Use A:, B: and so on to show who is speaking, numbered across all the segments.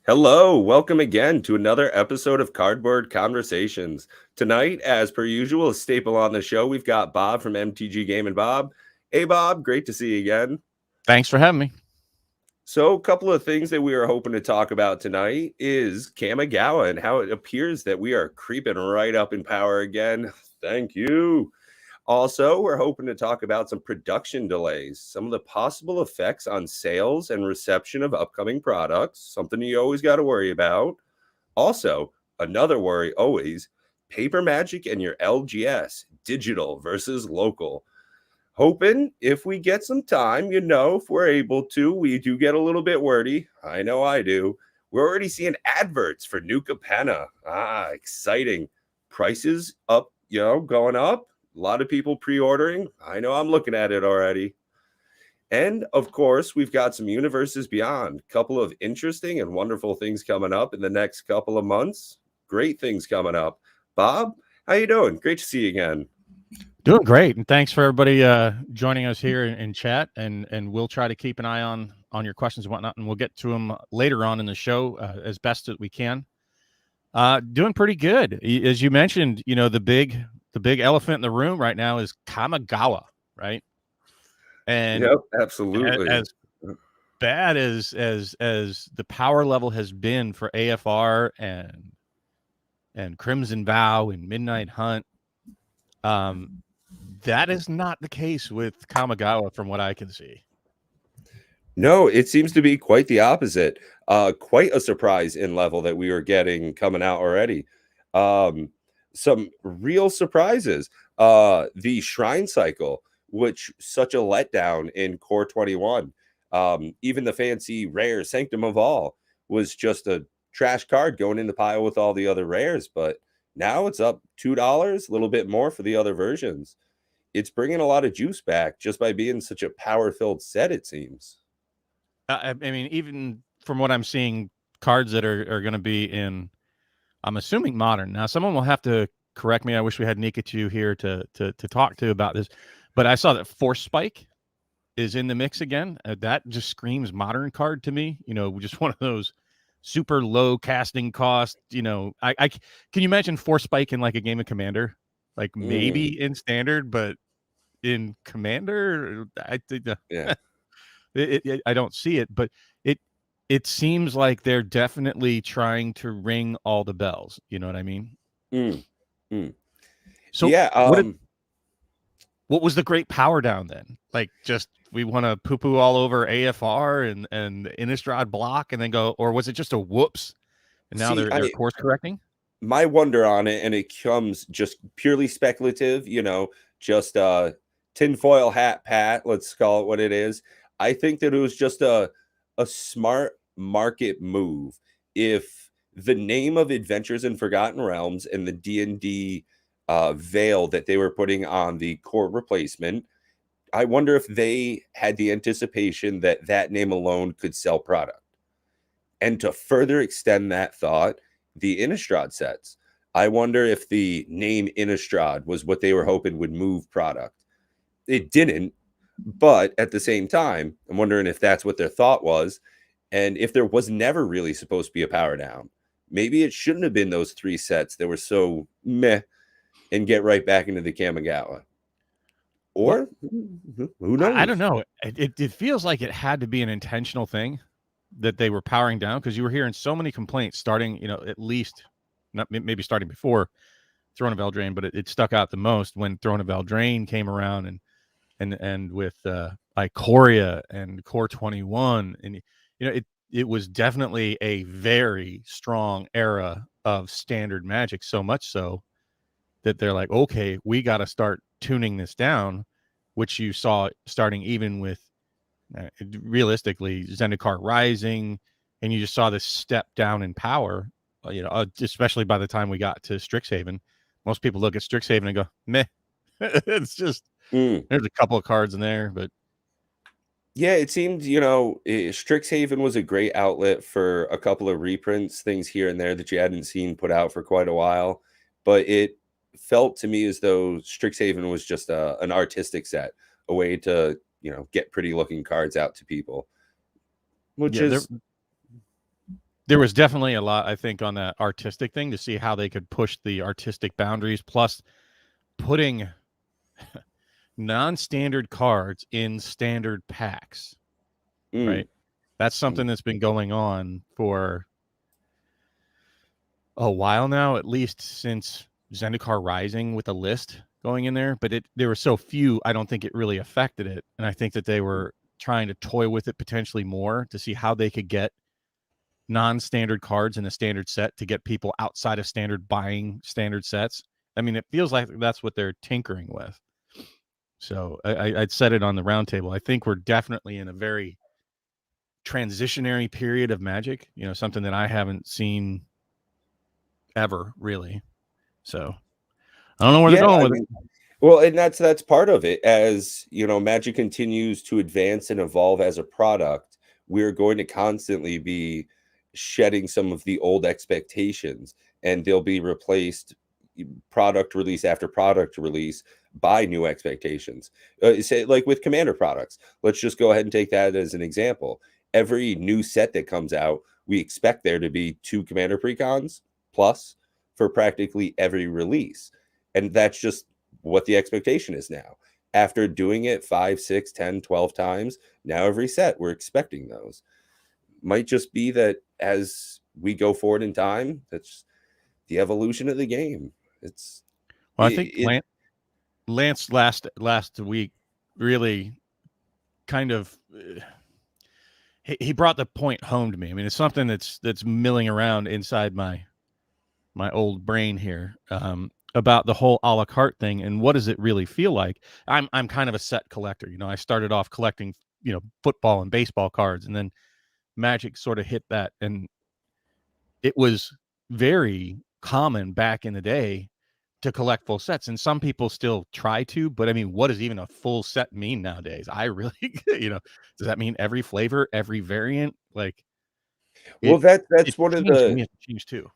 A: Hello, welcome again to another episode of Cardboard Conversations. Tonight, as per usual, a staple on the show, we've got Bob from MTG Game and Bob. Hey, Bob, great to see you again.
B: Thanks for having me.
A: So, a couple of things that we are hoping to talk about tonight is Kamigawa and how it appears that we are creeping right up in power again. Thank you. Also, we're hoping to talk about some production delays, some of the possible effects on sales and reception of upcoming products, something you always got to worry about. Also, another worry always, paper magic and your LGS, digital versus local. Hoping if we get some time, if we're able to, we do get a little bit wordy. I know I do. We're already seeing adverts for Nuka Penna. Exciting. Prices up, going up. A lot of people pre-ordering. I know I'm looking at it already. And of course, we've got some universes beyond. A couple of interesting and wonderful things coming up in the next couple of months. Great things coming up. Bob, how you doing? Great to see you again.
B: Doing great, and thanks for everybody joining us here in chat. And we'll try to keep an eye on your questions and whatnot, and we'll get to them later on in the show as best as we can. Doing pretty good, as you mentioned. The big elephant in the room right now is Kamigawa, right? And
A: Yep, absolutely.
B: as bad as the power level has been for AFR and Crimson Vow and Midnight Hunt, that is not the case with Kamigawa from what I can see.
A: No, it seems to be quite the opposite. Quite a surprise in level that we were getting coming out already. Some real surprises. The Shrine Cycle, which such a letdown in Core 21. Even the fancy rare Sanctum of All was just a trash card going in the pile with all the other rares. But now it's up $2, a little bit more for the other versions. It's bringing a lot of juice back just by being such a power-filled set, it seems.
B: I mean, even from what I'm seeing, cards that are going to be in, I'm assuming modern. Now, someone will have to correct me. I wish we had Nikachu here to talk to about this, but I saw that Force Spike is in the mix again. That just screams modern card to me. Just one of those super low casting cost. I can you imagine Force Spike in like a game of Commander, like maybe in Standard, but in Commander, I think
A: Yeah.
B: I don't see it, but it seems like they're definitely trying to ring all the bells. You know what I mean? So
A: Yeah.
B: what was the great power down then? Like, just we want to poo poo all over AFR and Innistrad block, and then go, or was it just a whoops? And now they're course correcting.
A: My wonder on it, and it comes just purely speculative. Just tinfoil hat pat. Let's call it what it is. I think that it was just a smart market move. If the name of Adventures in Forgotten Realms and the D&D veil that they were putting on the core replacement, I wonder if they had the anticipation that that name alone could sell product. And to further extend that thought, the Innistrad sets, I wonder if the name Innistrad was what they were hoping would move product. It didn't, but at the same time, I'm wondering if that's what their thought was. And if there was never really supposed to be a power down, maybe it shouldn't have been those three sets that were so meh and get right back into the Kamigawa. Or who knows?
B: I don't know. It feels like it had to be an intentional thing that they were powering down, because you were hearing so many complaints starting, at least not maybe starting before Throne of Eldraine, but it stuck out the most when Throne of Eldraine came around and with Ikoria and Core 21, and it was definitely a very strong era of standard Magic, so much so that they're like, okay, we got to start tuning this down, which you saw starting even with realistically Zendikar Rising, and you just saw this step down in power. Especially by the time we got to Strixhaven, most people look at Strixhaven and go, meh. It's just there's a couple of cards in there, but
A: yeah, it seemed, Strixhaven was a great outlet for a couple of reprints, things here and there that you hadn't seen put out for quite a while. But it felt to me as though Strixhaven was just an artistic set, a way to, get pretty looking cards out to people. Which is
B: there was definitely a lot, I think, on that artistic thing to see how they could push the artistic boundaries, plus putting non-standard cards in standard packs,
A: Mm,
B: right? That's something that's been going on for a while now, at least since Zendikar Rising with a list going in there. But there were so few, I don't think it really affected it. And I think that they were trying to toy with it potentially more to see how they could get non-standard cards in a standard set to get people outside of standard buying standard sets. I mean, it feels like that's what they're tinkering with. So I'd said it on the roundtable. I think we're definitely in a very transitionary period of Magic, something that I haven't seen ever really. So I don't know where they're
A: yeah,
B: going
A: I
B: with
A: mean,
B: it.
A: well, and that's part of it. As Magic continues to advance and evolve as a product, we're going to constantly be shedding some of the old expectations, and they'll be replaced product release after product release by new expectations. Say like with Commander products, let's just go ahead and take that as an example. Every new set that comes out, we expect there to be 2 Commander precons plus for practically every release, and that's just what the expectation is now. After doing it 5, 6, 10, 12 times, now every set we're expecting those. Might just be that as we go forward in time, that's the evolution of the game. It's
B: Well, I think
A: it,
B: Lance last week really kind of he brought the point home to me. I mean, it's something that's milling around inside my old brain here, about the whole a la carte thing and what does it really feel like. I'm kind of a set collector. I started off collecting football and baseball cards, and then Magic sort of hit that, and it was very common back in the day to collect full sets, and some people still try to, but I mean, what does even a full set mean nowadays? I really does that mean every flavor, every variant? Like
A: well,
B: it
A: that's
B: it's
A: one of
B: changed, and
A: the
B: we have to change too.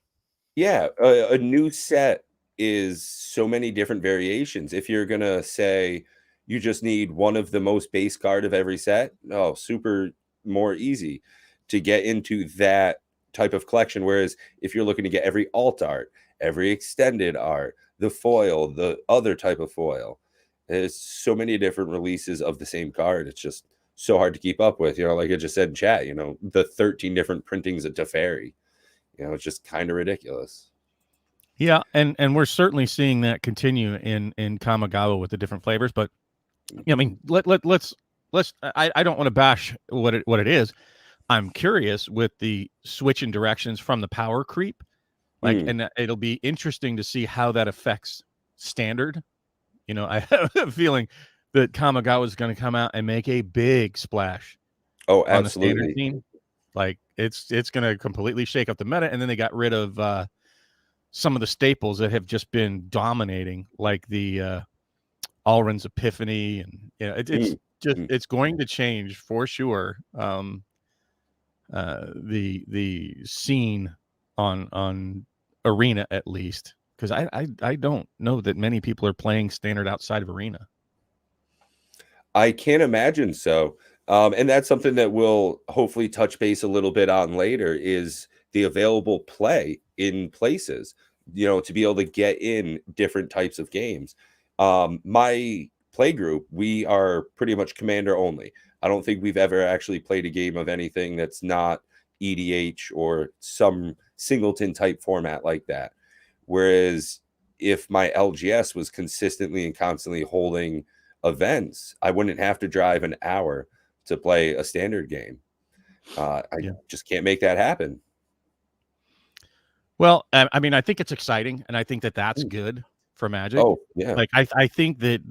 A: yeah, a new set is so many different variations. If you're gonna say you just need one of the most base card of every set, no, super more easy to get into that type of collection. Whereas if you're looking to get every alt art, every extended art, the foil, the other type of foil, there's so many different releases of the same card. It's just so hard to keep up with. Like I just said in chat, the 13 different printings of Teferi. It's just kind of ridiculous.
B: Yeah, and we're certainly seeing that continue in Kamigawa with the different flavors. But I mean, let's. I don't want to bash what it is. I'm curious with the switch in directions from the power creep, like,
A: Mm.
B: and it'll be interesting to see how that affects standard. I have a feeling that Kamigawa is going to come out and make a big splash
A: Oh,
B: on the standard
A: absolutely.
B: scene. Like it's going to completely shake up the meta, and then they got rid of some of the staples that have just been dominating, like the Alrin's Epiphany, and it's
A: Mm.
B: just
A: Mm.
B: it's going to change for sure. The scene on Arena, at least, because I don't know that many people are playing standard outside of Arena.
A: I can't imagine so. And that's something that we'll hopefully touch base a little bit on later is the available play in places, to be able to get in different types of games. My play group, we are pretty much commander only. I don't think we've ever actually played a game of anything that's not EDH or some singleton type format like that. Whereas if my LGS was consistently and constantly holding events, I wouldn't have to drive an hour to play a standard game. I
B: Yeah.
A: just can't make that happen.
B: Well, I mean, I think it's exciting, and I think that that's
A: Mm.
B: good for Magic.
A: Oh, yeah.
B: Like, I think that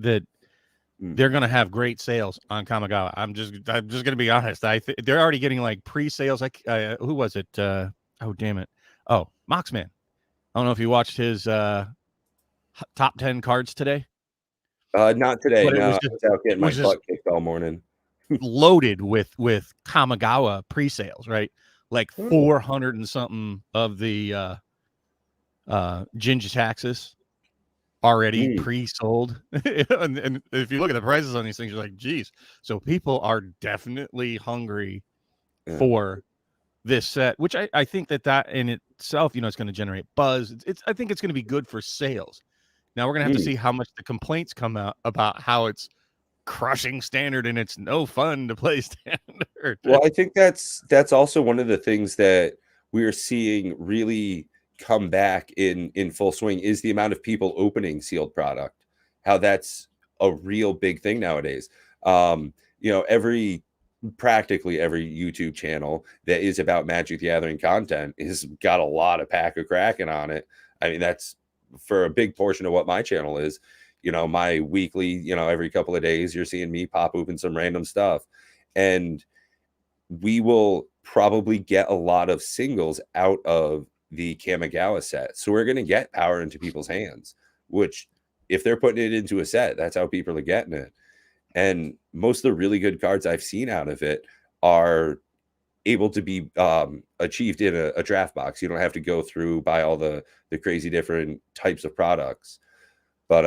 A: Mm.
B: they're going to have great sales on Kamigawa. I'm just going to be honest. They're already getting like pre-sales. Like, who was it? Oh, damn it. Oh, Moxman. I don't know if you watched his top 10 cards today,
A: Not today.
B: but
A: No, I was out getting
B: it
A: my
B: was just
A: butt kicked all morning.
B: loaded with Kamigawa pre-sales, right? Like
A: Oh.
B: 400 and something of the Ginger Taxes already
A: Mm.
B: pre-sold. And if you look at the prices on these things, you're like, geez. So people are definitely hungry
A: Yeah.
B: for this set, which I think that in itself, it's going to generate buzz. I think it's going to be good for sales. Now we're going to have to see how much the complaints come out about how it's crushing standard and it's no fun to play standard.
A: Well, I think that's also one of the things that we're seeing really come back in full swing is the amount of people opening sealed product. How that's a real big thing nowadays. Practically every YouTube channel that is about Magic the Gathering content has got a lot of Pack of Kraken on it. I mean, that's for a big portion of what my channel is. My weekly, every couple of days, you're seeing me pop open some random stuff. And we will probably get a lot of singles out of the Kamigawa set. So we're going to get power into people's hands, which if they're putting it into a set, that's how people are getting it. And most of the really good cards I've seen out of it are able to be achieved in a draft box. You don't have to go through buy all the crazy different types of products. But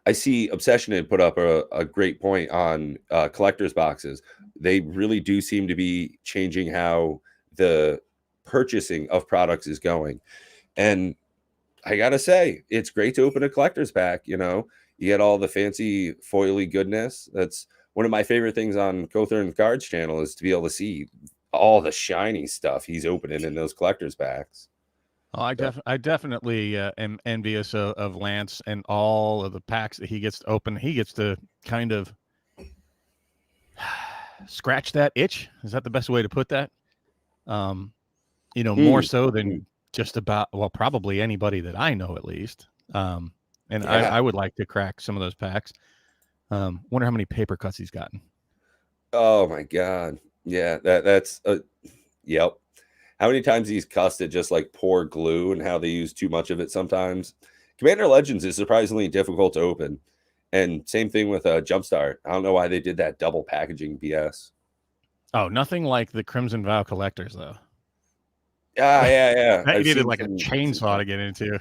A: I see Obsession had put up a great point on collector's boxes. They really do seem to be changing how the purchasing of products is going. And I gotta say, it's great to open a collector's pack. You get all the fancy foily goodness. That's one of my favorite things on Cothern Cards channel is to be able to see all the shiny stuff he's opening in those collector's packs.
B: Oh, I definitely am envious of Lance and all of the packs that he gets to open. He gets to kind of scratch that itch. Is that the best way to put that? More so than just about, well, probably anybody that I know at least. I would like to crack some of those packs. Wonder how many paper cuts he's gotten.
A: Oh my God. Yeah, that's yep. How many times he's cussed at just like poor glue and how they use too much of it sometimes. Commander Legends is surprisingly difficult to open. And same thing with Jumpstart. I don't know why they did that double packaging BS.
B: Oh, nothing like the Crimson Vow collectors, though.
A: Yeah.
B: That you needed like a chainsaw to get into.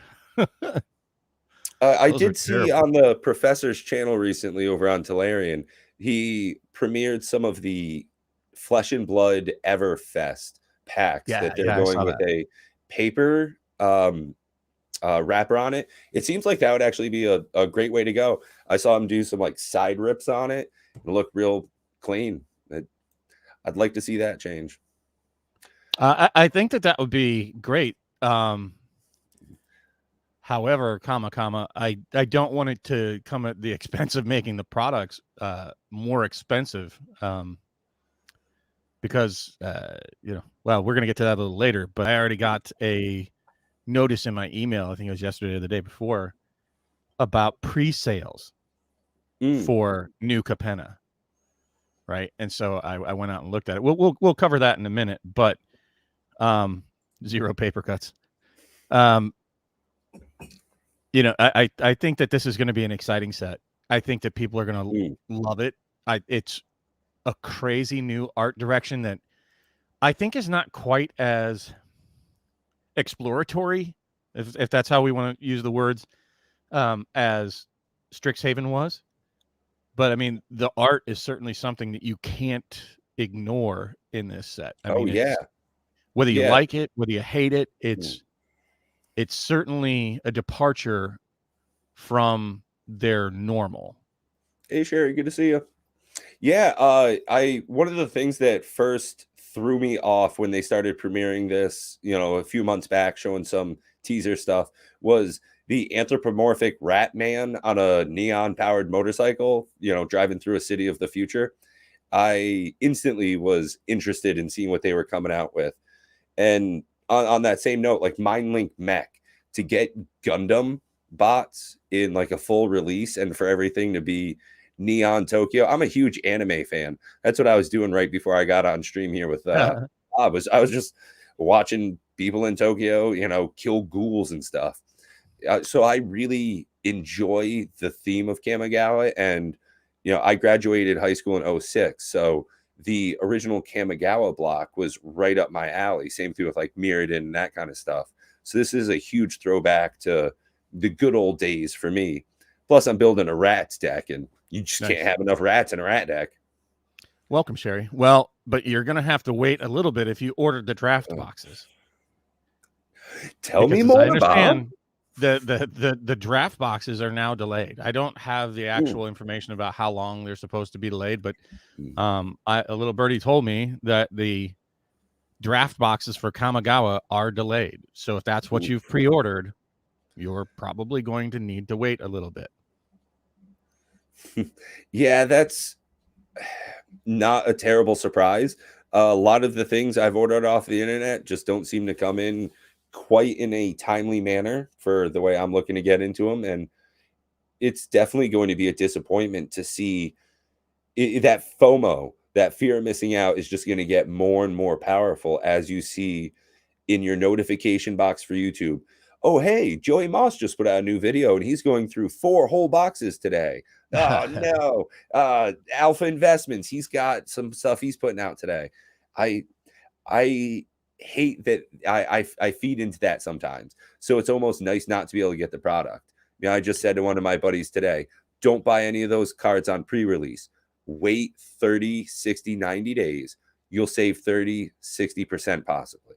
A: I did see on the professor's channel recently over on Tolarian, he premiered some of the Flesh and Blood Everfest packs that they're going with a paper wrapper on it. It seems like that would actually be a great way to go. I saw him do some like side rips on it and look real clean. I'd like to see that change.
B: I think that would be great. However, I don't want it to come at the expense of making the products more expensive. Because well, we're going to get to that a little later, but I already got a notice in my email, I think it was yesterday or the day before, about pre-sales for new Capenna, right? And so I went out and looked at it. We'll cover that in a minute, but 0 paper cuts. I think that this is going to be an exciting set. I think that people are going to love it. It's a crazy new art direction that I think is not quite as exploratory, if that's how we want to use the words, as Strixhaven was. But I mean, the art is certainly something that you can't ignore in this set. Whether you like it, whether you hate it, it's certainly a departure from their normal.
A: Hey Sherry, good to see you. Yeah, one of the things that first threw me off when they started premiering this, a few months back, showing some teaser stuff, was the anthropomorphic rat man on a neon powered motorcycle, driving through a city of the future. I instantly was interested in seeing what they were coming out with. And on that same note, like MindLink Mech, to get Gundam bots in like a full release and for everything to be Neon Tokyo. I'm a huge anime fan. That's what I was doing right before I got on stream here with I was just watching people in Tokyo, kill ghouls and stuff. So I really enjoy the theme of Kamigawa, and I graduated high school in 06, so the original Kamigawa block was right up my alley. Same thing with like Mirrodin and that kind of stuff. So this is a huge throwback to the good old days for me. Plus, I'm building a rats deck, and you just can't have enough rats in a rat deck.
B: Welcome, Sherry. Well, but you're going to have to wait a little bit if you ordered the draft boxes.
A: Tell me
B: Because as I
A: more, Bob.
B: understand, the draft boxes are now delayed. I don't have the actual information about how long they're supposed to be delayed, but a little birdie told me that the draft boxes for Kamigawa are delayed. So if that's what you've pre-ordered, you're probably going to need to wait a little bit.
A: Yeah, that's not a terrible surprise. A lot of the things I've ordered off the internet just don't seem to come in quite in a timely manner for the way I'm looking to get into them. And it's definitely going to be a disappointment to see that FOMO, that fear of missing out, is just going to get more and more powerful as you see in your notification box for YouTube. Oh, hey, Joey Moss just put out a new video and he's going through 4 whole boxes today. Oh, no. Alpha Investments, he's got some stuff he's putting out today. I hate that I feed into that sometimes. So it's almost nice not to be able to get the product. You know, I just said to one of my buddies today, don't buy any of those cards on pre-release. Wait 30, 60, 90 days. You'll save 30, 60% possibly.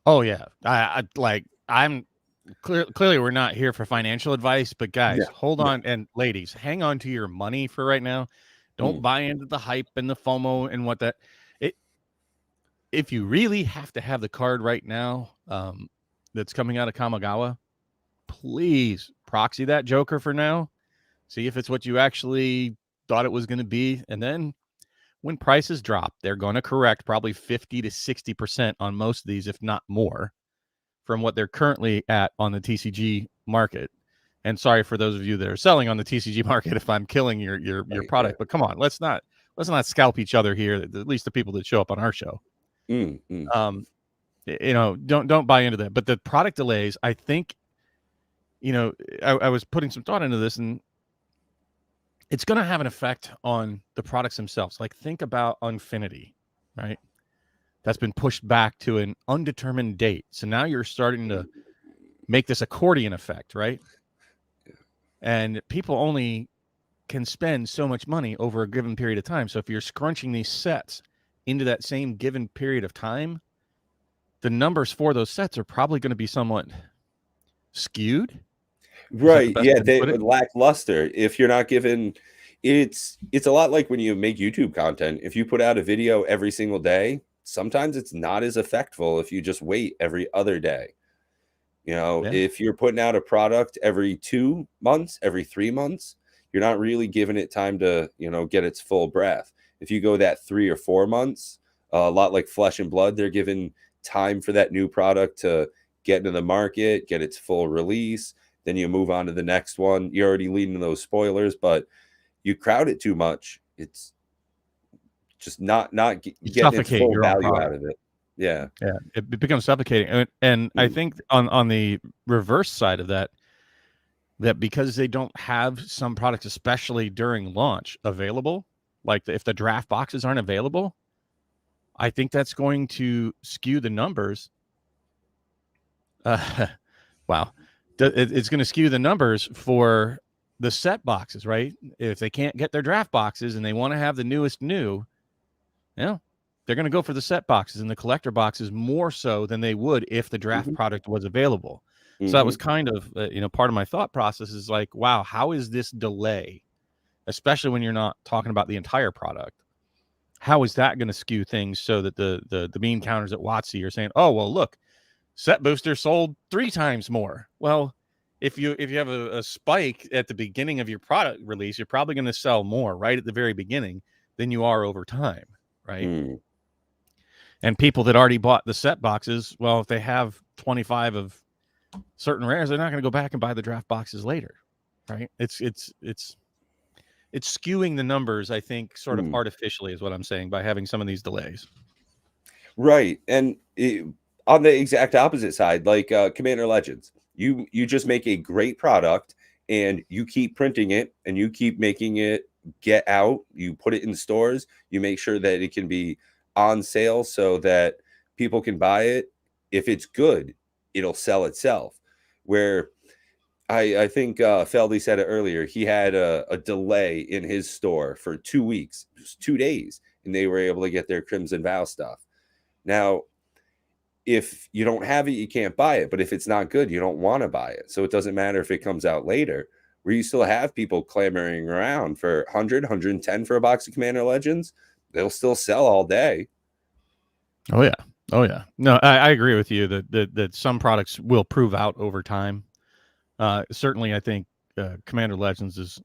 B: Oh, yeah. I'm clearly we're not here for financial advice, but guys, hold on. And ladies, hang on to your money for right now. Don't buy into the hype and the FOMO and what that if you really have to have the card right now that's coming out of Kamigawa, please proxy that Joker for now. See if it's what you actually thought it was going to be. And then when prices drop, they're going to correct probably 50 to 60% on most of these, if not more, from what they're currently at on the TCG market. And sorry for those of you that are selling on the TCG market if I'm killing your product, but come on, let's not scalp each other here, at least the people that show up on our show. You know, don't buy into that. But the product delays, I think, you know, I was putting some thought into this, and it's going to have an effect on the products themselves. Like, think about Unfinity, right? That's been pushed back to an undetermined date. So now you're starting to make this accordion effect, right? And people only can spend so much money over a given period of time. So if you're scrunching these sets into that same given period of time, the numbers for those sets are probably going to be somewhat skewed.
A: Right. Yeah, they lackluster. If you're not given, it's a lot like when you make YouTube content. If you put out a video every single day, sometimes it's not as effectful if you just wait every other day. You know, if you're putting out a product every 2 months, every 3 months, you're not really giving it time to, you know, get its full breath. If you go that 3 or 4 months, a lot like Flesh and Blood, they're given time for that new product to get into the market, get its full release. Then you move on to the next one. You're already leading to those spoilers, but you crowd it too much. It's just not getting its full value out of it. Yeah.
B: It becomes suffocating. And I think on the reverse side of that because they don't have some products, especially during launch, available, like if the draft boxes aren't available, I think that's going to skew the numbers. Wow. It's going to skew the numbers for the set boxes, right? If they can't get their draft boxes and they want to have the newest new, they're going to go for the set boxes and the collector boxes more so than they would if the draft product was available. So that was kind of, part of my thought process is like, wow, how is this delay, especially when you're not talking about the entire product? How is that going to skew things so that the bean counters at WotC are saying, oh, well, look, set booster sold 3 times more. Well, if you have a spike at the beginning of your product release, you're probably going to sell more right at the very beginning than you are over time, right? And people that already bought the set boxes, well, if they have 25 of certain rares, they're not going to go back and buy the draft boxes later, right? It's skewing the numbers, I think, sort of artificially is what I'm saying by having some of these delays.
A: Right. And on the exact opposite side, like Commander Legends, you just make a great product and you keep printing it and you keep making it get out. You put it in stores. You make sure that it can be on sale so that people can buy it. If it's good, it'll sell itself. Where I think Feldy said it earlier, he had a delay in his store for 2 weeks, just 2 days. and they were able to get their Crimson Vow stuff. Now, if you don't have it, you can't buy it. But if it's not good, you don't want to buy it. So it doesn't matter if it comes out later, where you still have people clamoring around for 100, 110 for a box of Commander Legends. They'll still sell all day.
B: Oh, yeah. Oh, yeah. No, I agree with you that some products will prove out over time. Certainly, I think Commander Legends is...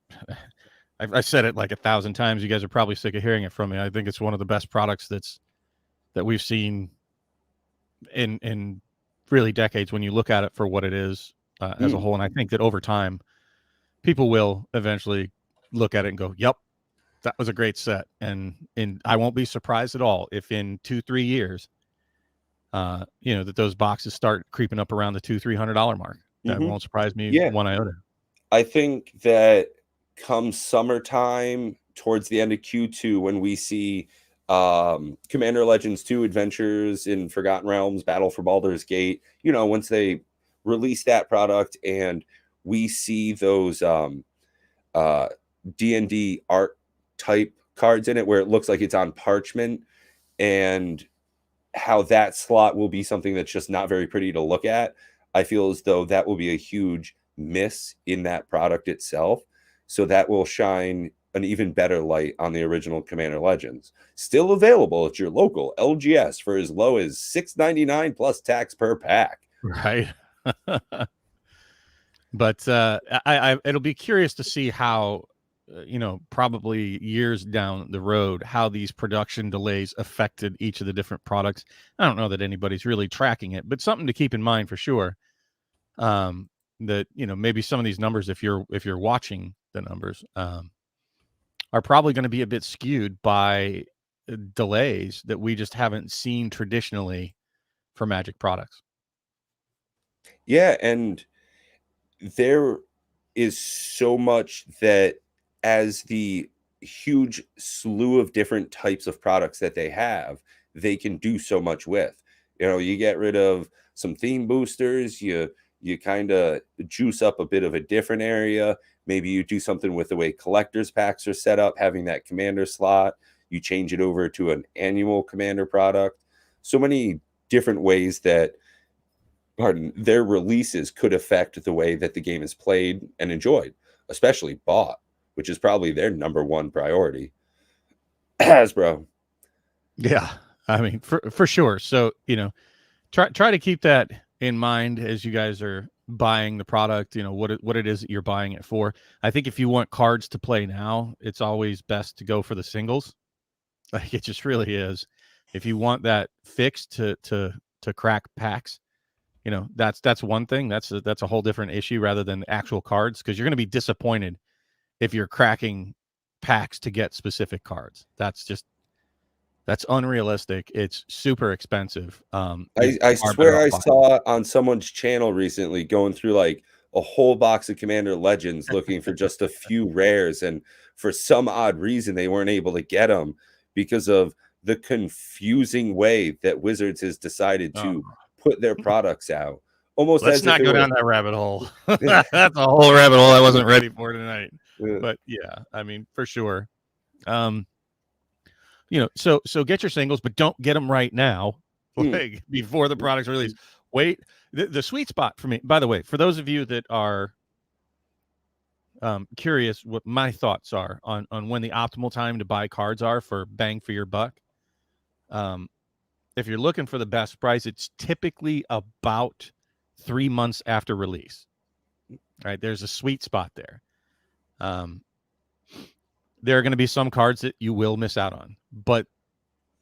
B: I said it like 1,000 times. You guys are probably sick of hearing it from me. I think it's one of the best products that we've seen in really decades when you look at it for what it is as a whole. And I think that over time, people will eventually look at it and go, yep, that was a great set. And I won't be surprised at all if in 2-3 years, that those boxes start creeping up around the $200-$300 mark. That won't surprise me one iota.
A: I think that come summertime, towards the end of Q2, when we see Commander Legends 2 Adventures in Forgotten Realms, Battle for Baldur's Gate, once they release that product and we see those D&D art type cards in it where it looks like it's on parchment, and how that slot will be something that's just not very pretty to look at. I feel as though that will be a huge miss in that product itself. So that will shine an even better light on the original Commander Legends. Still available at your local LGS for as low as $6.99 plus tax per pack.
B: Right. But it'll be curious to see how, probably years down the road, how these production delays affected each of the different products. I don't know that anybody's really tracking it, but something to keep in mind for sure. That, maybe some of these numbers, if you're watching the numbers, are probably going to be a bit skewed by delays that we just haven't seen traditionally for Magic products.
A: Yeah, and there is so much that, as the huge slew of different types of products that they have, they can do so much with. You get rid of some theme boosters, you kind of juice up a bit of a different area. Maybe you do something with the way collector's packs are set up, having that commander slot. You change it over to an annual commander product. So many different ways that, their releases could affect the way that the game is played and enjoyed, especially bought, which is probably their number one priority. Hasbro.
B: Yeah, I mean, for sure. So, try to keep that in mind as you guys are buying the product, what it is that you're buying it for. I think if you want cards to play now, it's always best to go for the singles. Like, it just really is. If you want that fix to crack packs, that's one thing. That's a whole different issue rather than actual cards, because you're going to be disappointed if you're cracking packs to get specific cards. That's unrealistic. It's super expensive.
A: I swear I saw on someone's channel recently going through like a whole box of Commander Legends looking for just a few rares, and for some odd reason they weren't able to get them because of the confusing way that Wizards has decided to put their products out. Almost
B: Let's
A: as
B: not
A: if
B: go down that rabbit hole. That's a whole rabbit hole I wasn't ready for tonight. But yeah, I mean, for sure. So get your singles, but don't get them right now, like before the product's released. Wait, the sweet spot for me, by the way, for those of you that are curious what my thoughts are on when the optimal time to buy cards are for bang for your buck. If you're looking for the best price, it's typically about 3 months after release. Right? There's a sweet spot there. There are going to be some cards that you will miss out on, but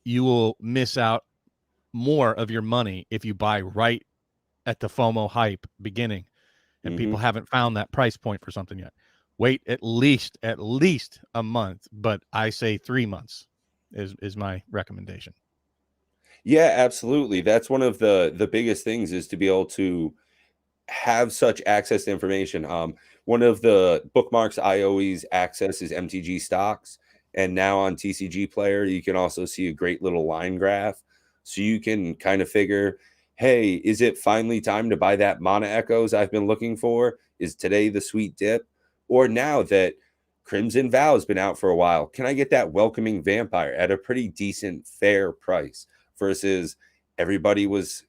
B: you will miss out more of your money if you buy right at the FOMO hype beginning and people haven't found that price point for something yet. Wait at least a month, but I say 3 months is my recommendation.
A: Yeah, absolutely. That's one of the biggest things, is to be able to have such access to information. One of the bookmarks I always access is MTG stocks, and now on TCG Player you can also see a great little line graph, so you can kind of figure, hey, is it finally time to buy that Mana Echoes I've been looking for? Is today the sweet dip? Or now that Crimson Vow's been out for a while. Can I get that Welcoming Vampire at a pretty decent, fair price? Versus everybody was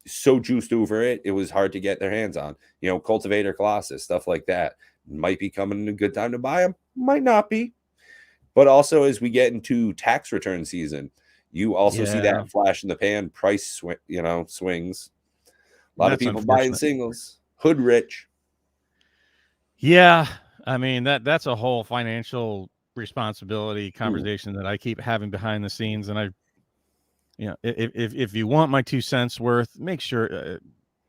A: so juiced over it, it was hard to get their hands on. You know, Cultivator Colossus, stuff like that. Might be coming in a good time to buy them, might not be. But also, as we get into tax return season, you also see
B: Yeah,
A: that flash in the pan price swings. A lot of
B: that's
A: people buying
B: unfortunate.
A: singles, hood rich.
B: Yeah, I mean that's a whole financial responsibility conversation that I keep having behind the scenes, and if you want my 2 cents worth, make sure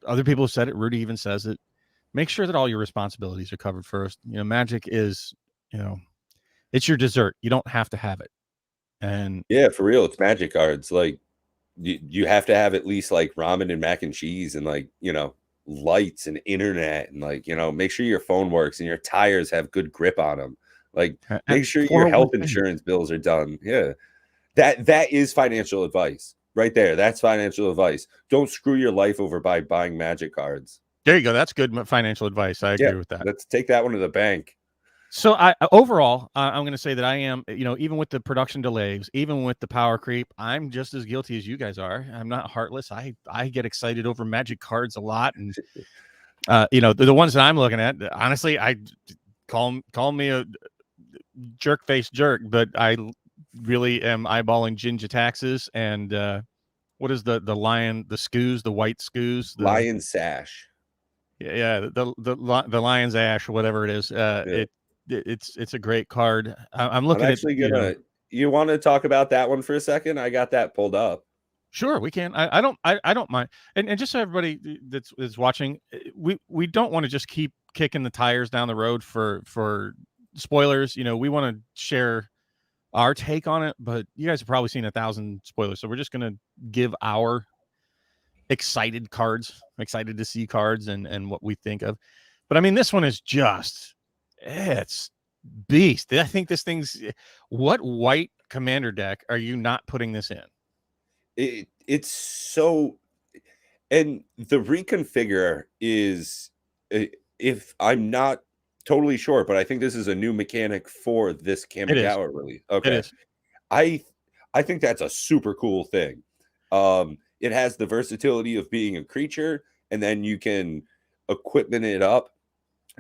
B: other people have said it. Rudy even says it. Make sure that all your responsibilities are covered first. Magic is, it's your dessert. You don't have to have it. And
A: yeah, for real, it's Magic cards. Like you have to have at least like ramen and mac and cheese and like lights and internet and like make sure your phone works and your tires have good grip on them. Like make sure your health
B: 401k.
A: insurance bills are done. Yeah, that is financial advice right there. That's financial advice. Don't screw your life over by buying Magic cards.
B: There you go. That's good financial advice. I
A: Yeah,
B: agree with that.
A: let's take that one to the bank.
B: So overall, I'm going to say that I am, even with the production delays, even with the power creep, I'm just as guilty as you guys are. I'm not heartless. I get excited over Magic cards a lot, and the ones that I'm looking at, honestly, I call me a jerk face jerk, but I really am eyeballing Jinja Taxes and what is the lion, the scoos, the white scoos,
A: Lion Sash.
B: Yeah, the Lion's Ash or whatever it is.
A: Yeah.
B: It's a great card. I'm looking
A: I'm
B: at
A: actually gonna. You want to talk about that one for a second? I got that pulled up.
B: Sure, we can. I don't mind. And just so everybody that's watching, we don't want to just keep kicking the tires down the road for spoilers. We want to share our take on it, but you guys have probably seen 1,000 spoilers, so we're just gonna give our excited to see cards and what we think of. But I mean, this one is just, it's beast. I think this thing's, what white commander deck are you not putting this in?
A: It's so, and the reconfigure is, if I'm not totally sure, but I think this is a new mechanic for this Kamigawa release. Okay.
B: It is.
A: I think that's a super cool thing. It has the versatility of being a creature, and then you can equipment it up.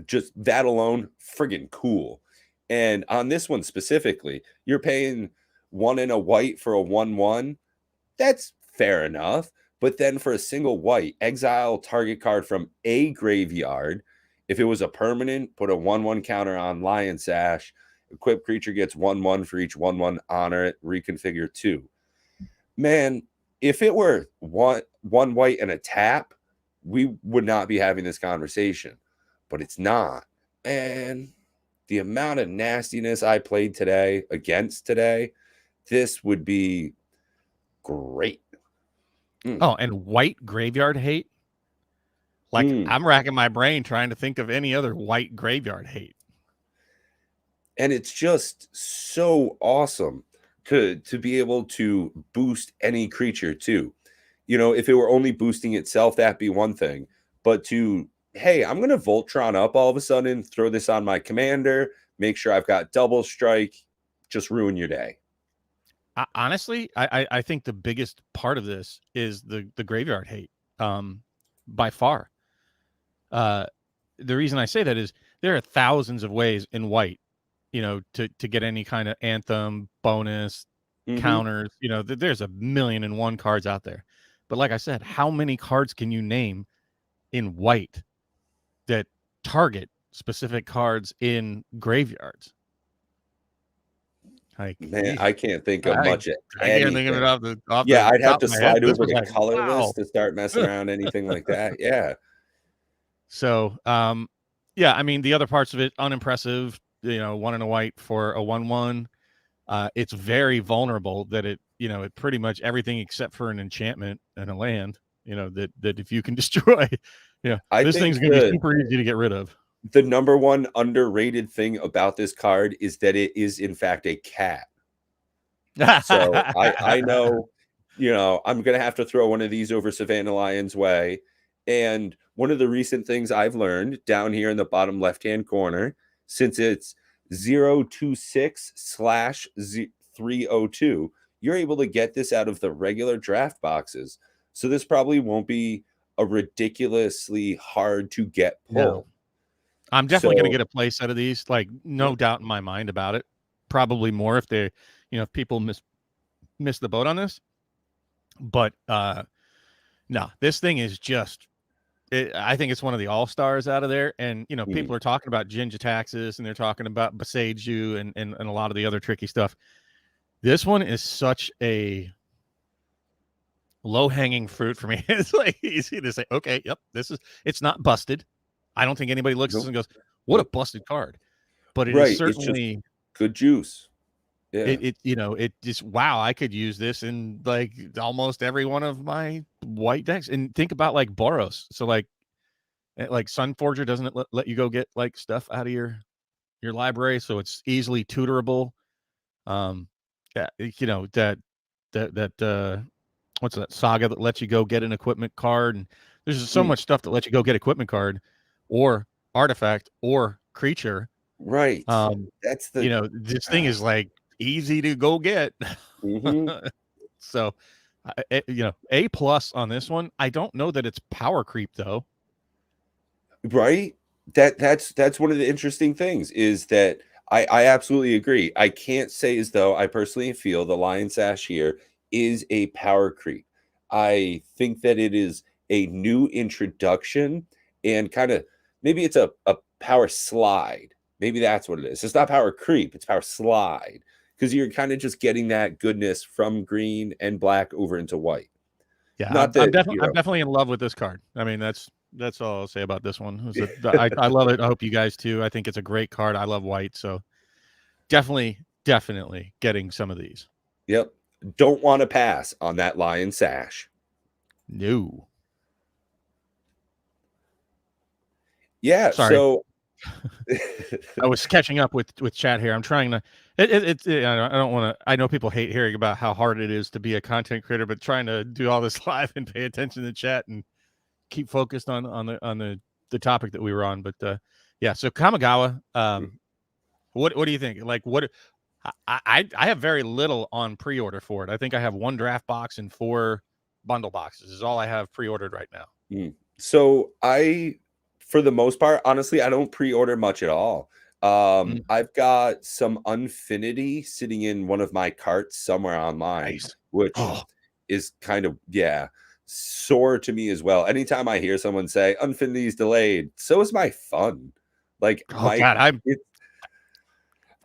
A: Just that alone, friggin' cool. And on this one specifically, you're paying 1 and a white for a 1/1. That's fair enough. But then for a single white, exile target card from a graveyard. If it was a permanent, put a 1/1 counter on Lion Sash. Equipped creature gets 1/1 for each 1/1, honor it, reconfigure 2. Man, if it were one white and a tap, we would not be having this conversation. But it's not. And the amount of nastiness I played against today, this would be great.
B: Oh, and white graveyard hate. Like, I'm racking my brain trying to think of any other white graveyard hate.
A: And it's just so awesome to be able to boost any creature too. If it were only boosting itself, that'd be one thing. But hey, I'm going to Voltron up all of a sudden, throw this on my commander, make sure I've got double strike, just ruin your day.
B: Honestly, I think the biggest part of this is the graveyard hate, by far. The reason I say that is there are thousands of ways in white, to get any kind of anthem, bonus, counters. There's 1,000,001 cards out there. But like I said, how many cards can you name in white that target specific cards in graveyards?
A: Like, man, I can't think of much.
B: I can't think of it off the
A: I'd have to
B: top of my
A: slide
B: head.
A: over to colorless to start messing around anything like that. Yeah.
B: So, yeah, I mean, the other parts of it, unimpressive. 1 and a white for a 1/1. It's very vulnerable that it pretty much everything except for an enchantment and a land. That if you can destroy, this thing's gonna be super easy to get rid of.
A: The number one underrated thing about this card is that it is in fact a cat. So I know, I'm going to have to throw one of these over Savannah Lion's way. And one of the recent things I've learned down here in the bottom left-hand corner, since it's 026/302, you're able to get this out of the regular draft boxes. So this probably won't be a ridiculously hard to get
B: No.
A: pull.
B: I'm definitely going to
A: So
B: get a play set of these. Like, no
A: yep.
B: doubt in my mind about it. Probably more if they, if people miss the boat on this. But no, this thing is just. I think it's one of the all-stars out of there. And people are talking about Jin-Jitaxis and they're talking about Baseju and a lot of the other tricky stuff. This one is such a low-hanging fruit for me. It's like easy to say, okay, yep, it's not busted. I don't think anybody looks at this and goes, what a busted card. But it is
A: Right. It's just
B: certainly
A: good juice. Yeah.
B: it just, wow, I could use this in like almost every one of my white decks. And think about like Boros. So like Sunforger doesn't let you go get like stuff out of your library, so it's easily tutorable. Yeah, that what's that saga that lets you go get an equipment card, and there's just so much stuff that lets you go get equipment card or artifact or creature.
A: Right. That's the
B: This thing is like easy to go get. So A+ on this one. I don't know that it's power creep though.
A: Right. That's one of the interesting things is that I absolutely agree. I can't say as though I personally feel the Lion Sash here is a power creep. I think that it is a new introduction and kind of maybe it's a power slide. Maybe that's what it is. It's not power creep, it's power slide because you're kind of just getting that goodness from green and black over into white.
B: Yeah,
A: Not that,
B: I'm definitely in love with this card. I mean, that's all I'll say about this one. I love it. I hope you guys too. I think it's a great card. I love white, so definitely getting some of these.
A: Yep. Don't want to pass on that Lion Sash.
B: No.
A: Yeah,
B: Sorry.
A: so
B: I was catching up with chat here. I'm trying to. I don't want to. I know people hate hearing about how hard it is to be a content creator, but trying to do all this live and pay attention to the chat and keep focused on the topic that we were on. But yeah, so Kamigawa. What do you think? Like, what? I have very little on pre-order for it. I think I have 1 draft box and 4 bundle boxes. Is all I have pre-ordered right now.
A: So for the most part, honestly, I don't pre-order much at all. I've got some Unfinity sitting in one of my carts somewhere online,
B: Nice.
A: which is kind of sore to me as well. Anytime I hear someone say Unfinity's delayed, so is my fun. Like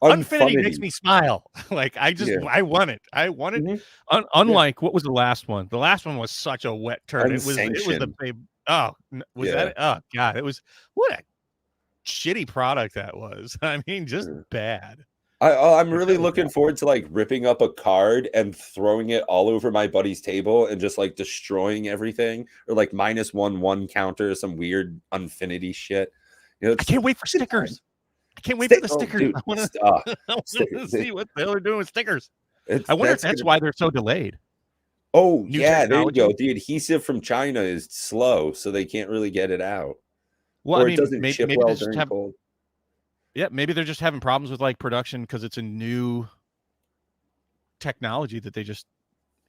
B: Unfinity makes me smile. Like I want it. I want it. Unlike what was the last one? The last one was such a wet turd. It was the big. Oh, was that? Oh God, it was what a shitty product that was. I mean, just bad.
A: I'm really looking forward to like ripping up a card and throwing it all over my buddy's table and just like destroying everything or like -1/1 counter, some weird Unfinity shit.
B: I can't wait for stickers. I can't wait for the stickers.
A: Dude,
B: I want to see what the hell they're doing with stickers. I wonder if that's why they're so delayed.
A: Oh, yeah, there you go. The adhesive from China is slow, so they can't really get it out.
B: Well,
A: or
B: I mean,
A: it doesn't
B: maybe
A: ship well during cold.
B: Yeah, maybe they're just having problems with like production because it's a new technology that they just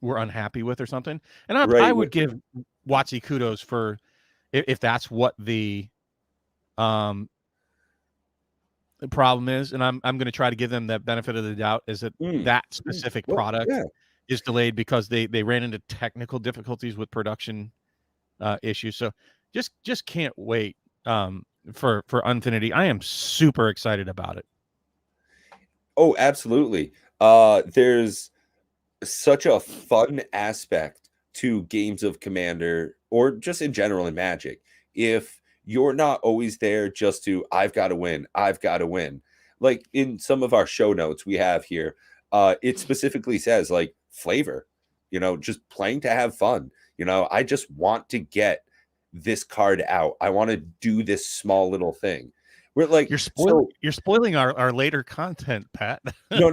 B: were unhappy with or something. And I would give WotC kudos for if that's what the problem is, and I'm going to try to give them that benefit of the doubt, is that that specific product is delayed because they ran into technical difficulties with production issues. So just can't wait for Unfinity. I am super excited about it.
A: Oh, absolutely. There's such a fun aspect to games of Commander or just in general in Magic. If you're not always there just to, I've got to win. Like in some of our show notes we have here, it specifically says like flavor, just playing to have fun. I just want to get this card out. I want to do this small little thing. We're like,
B: you're spoiling our later content, Pat.
A: No,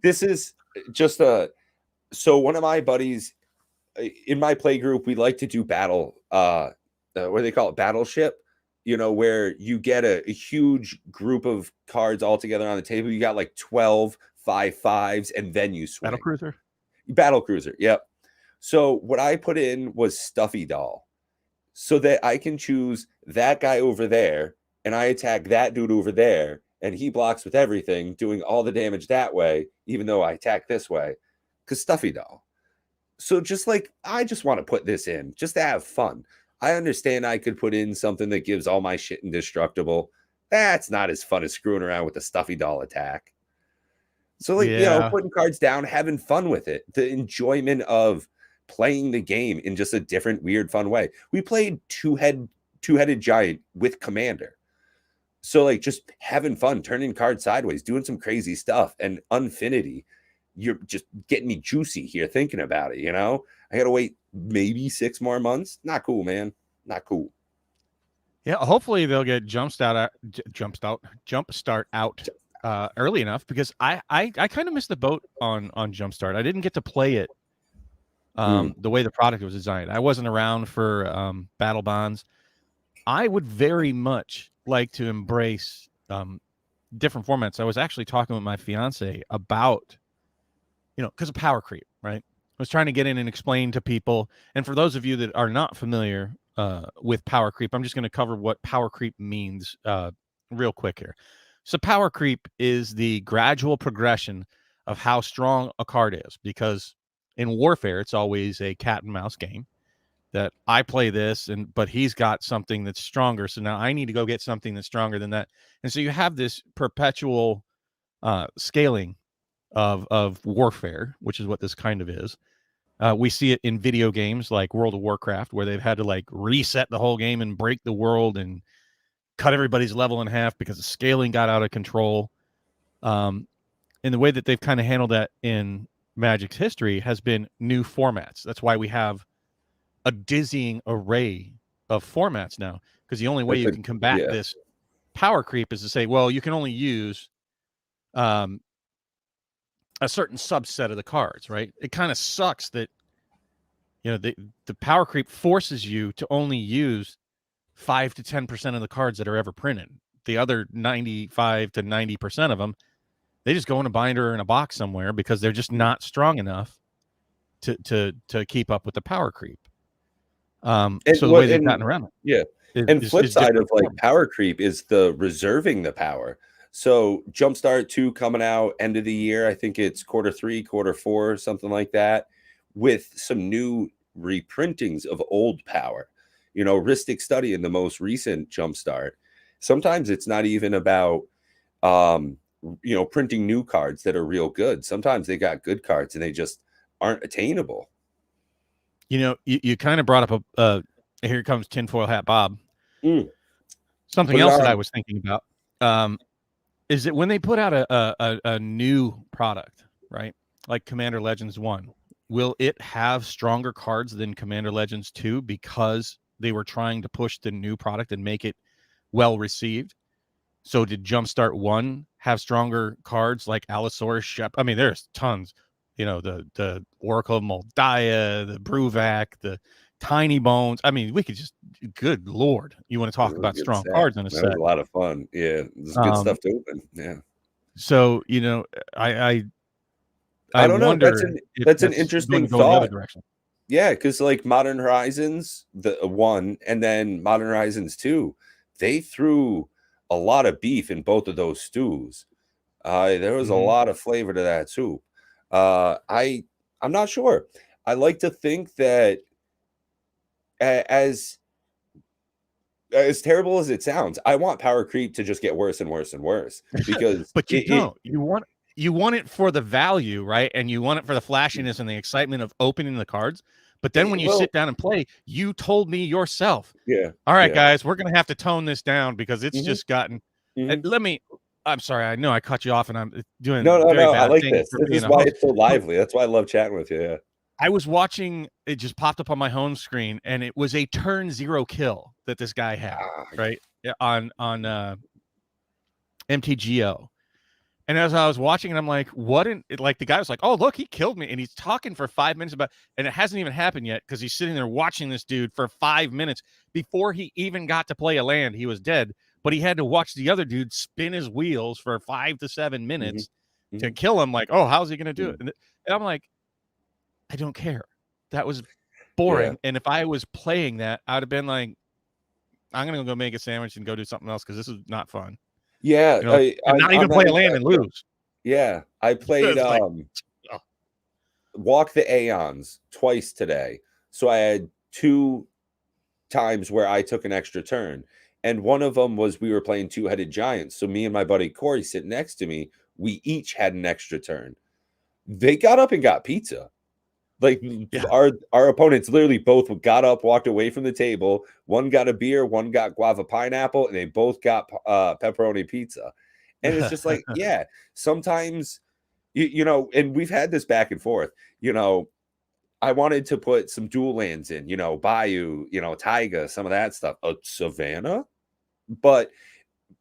A: this is just so one of my buddies in my play group, we like to do battle, what do they call it? Battleship, you know, where you get a huge group of cards all together on the table. You got like 12 5/5s, and then you swing.
B: Battlecruiser?
A: Battlecruiser, yep. So what I put in was Stuffy Doll, so that I can choose that guy over there, and I attack that dude over there, and he blocks with everything, doing all the damage that way, even though I attack this way, because Stuffy Doll. So just like, I just want to put this in just to have fun. I understand I could put in something that gives all my shit indestructible. That's not as fun as screwing around with the Stuffy Doll attack. So, like, you know, putting cards down, having fun with it, the enjoyment of playing the game in just a different, weird, fun way. We played two-headed giant with Commander. So, like, just having fun, turning cards sideways, doing some crazy stuff. And Unfinity, you're just getting me juicy here thinking about it, you know? I got to wait maybe 6 more months. Not cool, man. Not cool.
B: Yeah, hopefully they'll get jumpstart out early enough, because I kind of missed the boat on Jumpstart. I didn't get to play it the way the product was designed. I wasn't around for Battle Bonds. I would very much like to embrace different formats. I was actually talking with my fiance about, you know, because of power creep, right? I was trying to get in and explain to people. And for those of you that are not familiar with power creep, I'm just going to cover what power creep means real quick here. So power creep is the gradual progression of how strong a card is, because in Warfare, it's always a cat and mouse game that I play this, but he's got something that's stronger. So now I need to go get something that's stronger than that. And so you have this perpetual scaling of warfare, which is what this kind of is. We see it in video games like World of Warcraft, where they've had to like reset the whole game and break the world and cut everybody's level in half because the scaling got out of control. And the way that they've kind of handled that in Magic's history has been new formats. That's why we have a dizzying array of formats now, because the only way you can combat this power creep is to say, well, you can only use a certain subset of the cards, right? It kind of sucks that, you know, the power creep forces you to only use 5 to 10% of the cards that are ever printed. The other 95 to 90% of them, they just go in a binder or in a box somewhere because they're just not strong enough to keep up with the power creep. So the way they've gotten around it.
A: And flip side of like power creep is the reserving the power. So Jumpstart 2 coming out end of the year. I think it's Q3, Q4, something like that, with some new reprintings of old power. You know, Ristic Study in the most recent Jumpstart. Sometimes it's not even about, you know, printing new cards that are real good. Sometimes they got good cards and they just aren't attainable.
B: You know, you kind of brought up here comes tinfoil hat Bob. Something else that I was thinking about is that when they put out a new product, right, like Commander Legends 1, will it have stronger cards than Commander Legends 2 because they were trying to push the new product and make it well received? So did Jumpstart 1 have stronger cards like Allosaurus Shep? I mean, there's tons. You know, the Oracle of Moldiah, the Bruvac, the Tiny Bones. I mean, we could just, good Lord, you want to talk about strong cards in a set.
A: That was a lot of fun. Yeah, there's good stuff to open. Yeah.
B: So, you know, I
A: don't know. That's an
B: going
A: interesting
B: to go
A: thought.
B: the other direction.
A: Yeah, because like Modern Horizons, the 1, and then Modern Horizons 2, they threw a lot of beef in both of those stews. There was a lot of flavor to that soup. I'm not sure. I like to think that as terrible as it sounds, I want power creep to just get worse and worse and worse, because
B: but you want it for the value, right? And you want it for the flashiness and the excitement of opening the cards. But then when you sit down and play, you told me yourself, all right, guys, we're going to have to tone this down because it's just gotten, I'm sorry. I know I cut you off and I'm doing
A: no. I like
B: this.
A: This is why it's so lively. That's why I love chatting with you. Yeah.
B: I was watching, it just popped up on my home screen, and it was a turn 0 kill that this guy had, right? On MTGO. And as I was watching, and I'm like, what? Like the guy was like, oh, look, he killed me. And he's talking for 5 minutes about, and it hasn't even happened yet because he's sitting there watching this dude for 5 minutes before he even got to play a land. He was dead, but he had to watch the other dude spin his wheels for 5 to 7 minutes to kill him. Like, oh, how's he going to do it? And I'm like, I don't care. That was boring. And if I was playing that, I'd have been like, I'm going to go make a sandwich and go do something else because this is not fun.
A: Yeah,
B: You know, and not even play a land and lose.
A: Yeah, I played
B: like,
A: Walk the Aeons twice today. So I had 2 times where I took an extra turn. And one of them was we were playing Two-Headed Giants. So me and my buddy Corey sitting next to me, we each had an extra turn. They got up and got pizza. Like our opponents literally both got up, walked away from the table. One got a beer, one got guava pineapple, and they both got pepperoni pizza. And it's just like, yeah, sometimes, you know, and we've had this back and forth. You know, I wanted to put some dual lands in, you know, Bayou, you know, Taiga, some of that stuff, Savannah, but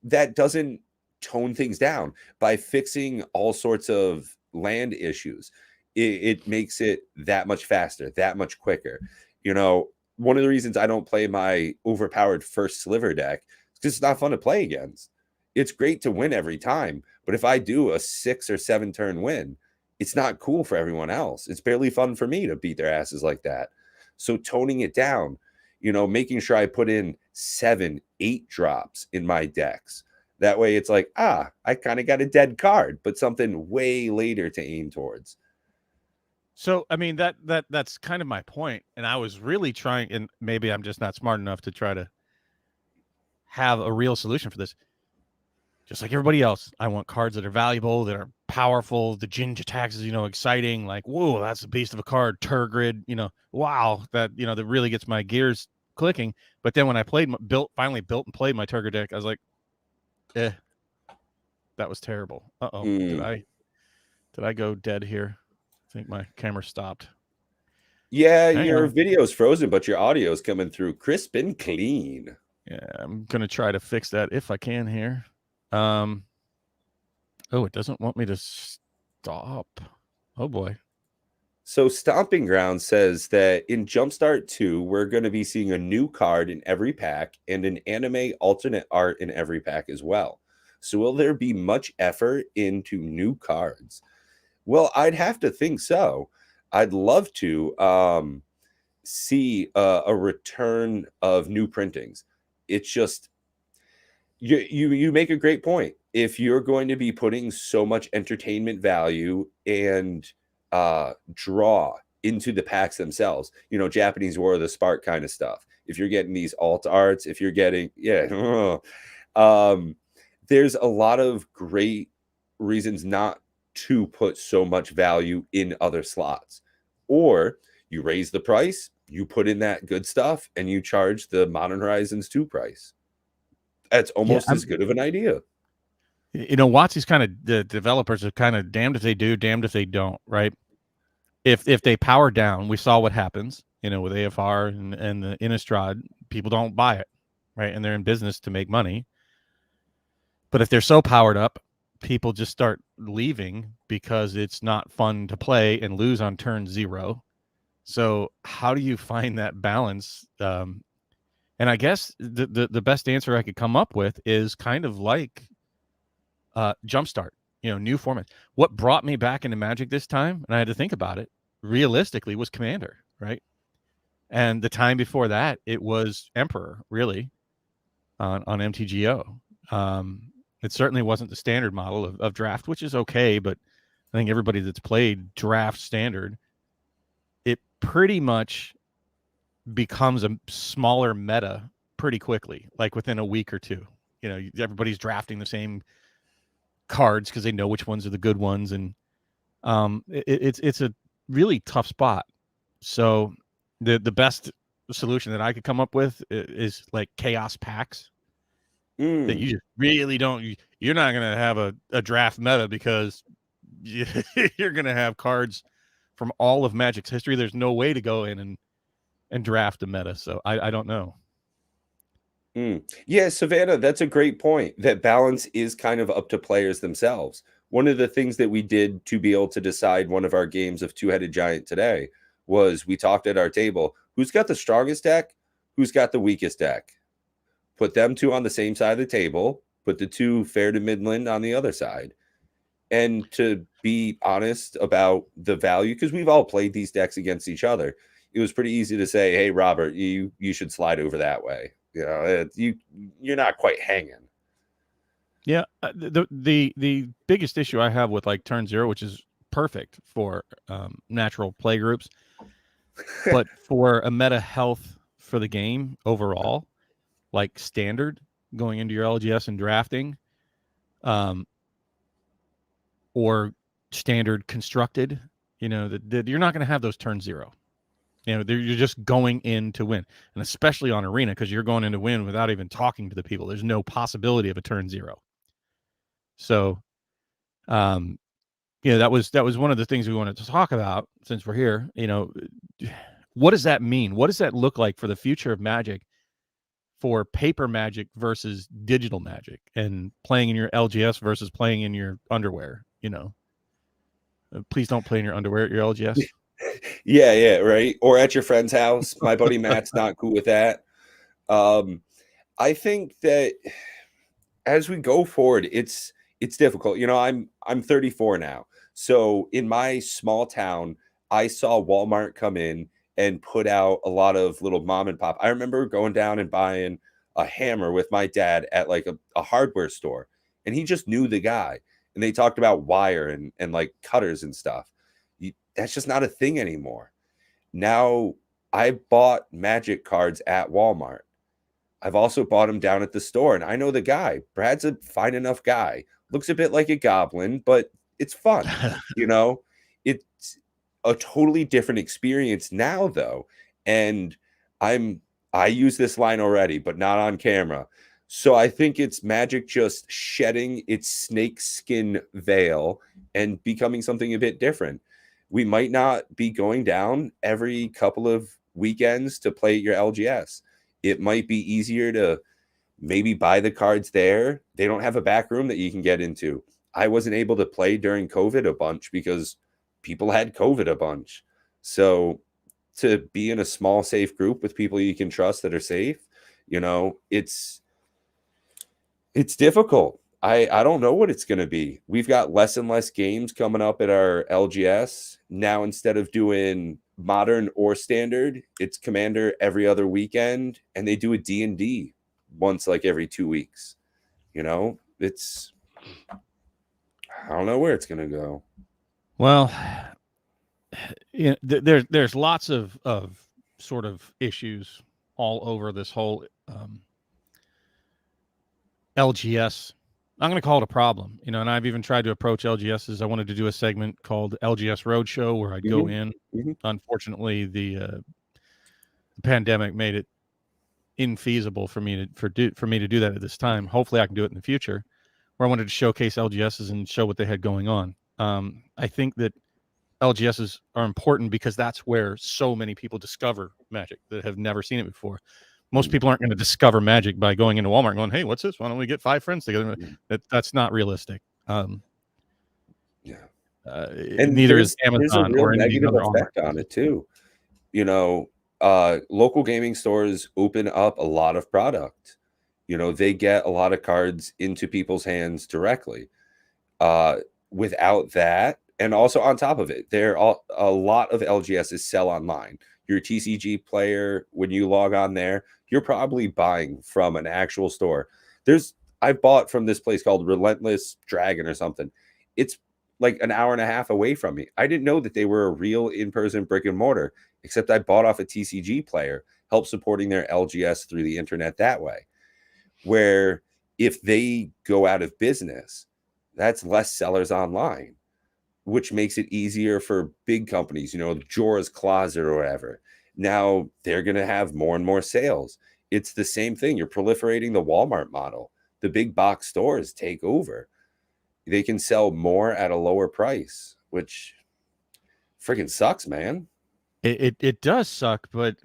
A: that doesn't tone things down by fixing all sorts of land issues. It makes it that much faster, that much quicker. You know, one of the reasons I don't play my overpowered first sliver deck is because it's not fun to play against. It's great to win every time, but if I do a 6 or 7 turn win, it's not cool for everyone else. It's barely fun for me to beat their asses like that. So toning it down, you know, making sure I put in 7, 8 drops in my decks. That way it's like, I kind of got a dead card, but something way later to aim towards.
B: So, I mean, that's kind of my point. And I was really trying, and maybe I'm just not smart enough to try to have a real solution for this. Just like everybody else, I want cards that are valuable, that are powerful. The Ginge attacks is, you know, exciting. Like, whoa, that's a beast of a card. Turgid, you know, wow, that, you know, that really gets my gears clicking. But then when I finally built and played my Turgid deck, I was like, that was terrible. Did I go dead here? I think my camera stopped.
A: Yeah, your video's frozen, but your audio's coming through crisp and clean.
B: Yeah, I'm gonna try to fix that if I can here. Oh, it doesn't want me to stop. Oh boy.
A: So Stomping Ground says that in Jumpstart 2, we're going to be seeing a new card in every pack and an anime alternate art in every pack as well. So will there be much effort into new cards? Well, I'd have to think so. I'd love to see a return of new printings. It's just you make a great point. If you're going to be putting so much entertainment value and draw into the packs themselves, you know, Japanese War of the Spark kind of stuff. If you're getting these alt arts, if you're getting, there's a lot of great reasons not to put so much value in other slots. Or you raise the price, you put in that good stuff, and you charge the Modern Horizons 2 price. That's almost as good of an idea.
B: You know, WotC's kind of, the developers are kind of damned if they do, damned if they don't, right? If they power down, we saw what happens, you know, with AFR and the Innistrad, people don't buy it, right? And they're in business to make money. But if they're so powered up, people just start leaving because it's not fun to play and lose on turn 0. So how do you find that balance? And I guess the best answer I could come up with is kind of like Jumpstart, you know, new format. What brought me back into Magic this time, and I had to think about it, realistically, was Commander, right? And the time before that, it was Emperor, really, on MTGO. It certainly wasn't the standard model of draft, which is okay, but I think everybody that's played draft standard, it pretty much becomes a smaller meta pretty quickly, like within a week or two. You know, everybody's drafting the same cards because they know which ones are the good ones, and it's a really tough spot. So the best solution that I could come up with is like chaos packs. That you just really don't, you're not going to have a draft meta because you're going to have cards from all of Magic's history. There's no way to go in and draft a meta. So I don't know.
A: Yeah, Savannah, that's a great point. That balance is kind of up to players themselves. one of the things that we did to be able to decide one of our games of Two-Headed Giant today was we talked at our table, who's got the strongest deck, who's got the weakest deck. Put them two on the same side of the table, put the two fair to midland on the other side. And to be honest about the value, because we've all played these decks against each other, it was pretty easy to say, hey, Robert, you should slide over that way. You know, you're not quite hanging.
B: Yeah, the biggest issue I have with like turn 0, which is perfect for natural play groups, but for a meta health for the game overall, like standard going into your LGS and drafting, or standard constructed, you know, that you're not going to have those turn 0. You know, you're just going in to win, and especially on arena, because you're going in to win without even talking to the people. There's no possibility of a turn 0. So, you know, that was one of the things we wanted to talk about since we're here. You know, what does that mean? What does that look like for the future of Magic, for paper Magic versus digital Magic, and playing in your LGS versus playing in your underwear? You know, please don't play in your underwear at your LGS.
A: Yeah, right. Or at your friend's house. My buddy Matt's not cool with that. I think that as we go forward, it's difficult. You know, I'm 34 now. So in my small town, I saw Walmart come in and put out a lot of little mom and pop. I remember going down and buying a hammer with my dad at like a hardware store, and he just knew the guy. And they talked about wire and like cutters and stuff. That's just not a thing anymore. Now I bought Magic cards at Walmart. I've also bought them down at the store, and I know the guy. Brad's a fine enough guy. Looks a bit like a goblin, but it's fun. You know, it's a totally different experience now, though. And I use this line already, but not on camera. So I think it's Magic just shedding its snakeskin veil and becoming something a bit different. We might not be going down every couple of weekends to play at your LGS. It might be easier to maybe buy the cards there. They don't have a back room that you can get into. I wasn't able to play during COVID a bunch because people had COVID a bunch. So to be in a small, safe group with people you can trust that are safe, you know, it's difficult. I don't know what it's going to be. We've got less and less games coming up at our LGS. Now, instead of doing modern or standard, it's Commander every other weekend, and they do a D&D once like every 2 weeks. You know, I don't know where it's going to go.
B: Well, you know, there's lots of sort of issues all over this whole LGS. I'm going to call it a problem, you know, and I've even tried to approach LGSs. I wanted to do a segment called LGS Roadshow where I'd go in. Unfortunately, the pandemic made it infeasible for me to do that at this time. Hopefully, I can do it in the future, where I wanted to showcase LGSs and show what they had going on. I think that LGSs are important because that's where so many people discover Magic that have never seen it before. Most people aren't going to discover Magic by going into Walmart and going, hey, what's this? Why don't we get 5 friends together? That's not realistic.
A: And
B: neither is Amazon
A: there's a real
B: or any
A: negative
B: other
A: effect on it too. You know, local gaming stores open up a lot of product. You know, they get a lot of cards into people's hands directly. Without that, and also on top of it, a lot of LGSs sell online. Your TCG player, when you log on there, you're probably buying from an actual store. I bought from this place called Relentless Dragon or something. It's like an hour and a half away from me. I didn't know that they were a real in-person brick and mortar, except I bought off a TCG player, helped supporting their LGS through the internet that way. Where if they go out of business, that's less sellers online, which makes it easier for big companies, you know, Jorah's Closet or whatever. Now they're going to have more and more sales. It's the same thing. You're proliferating the Walmart model. The big box stores take over. They can sell more at a lower price, which freaking sucks, man.
B: It does suck, but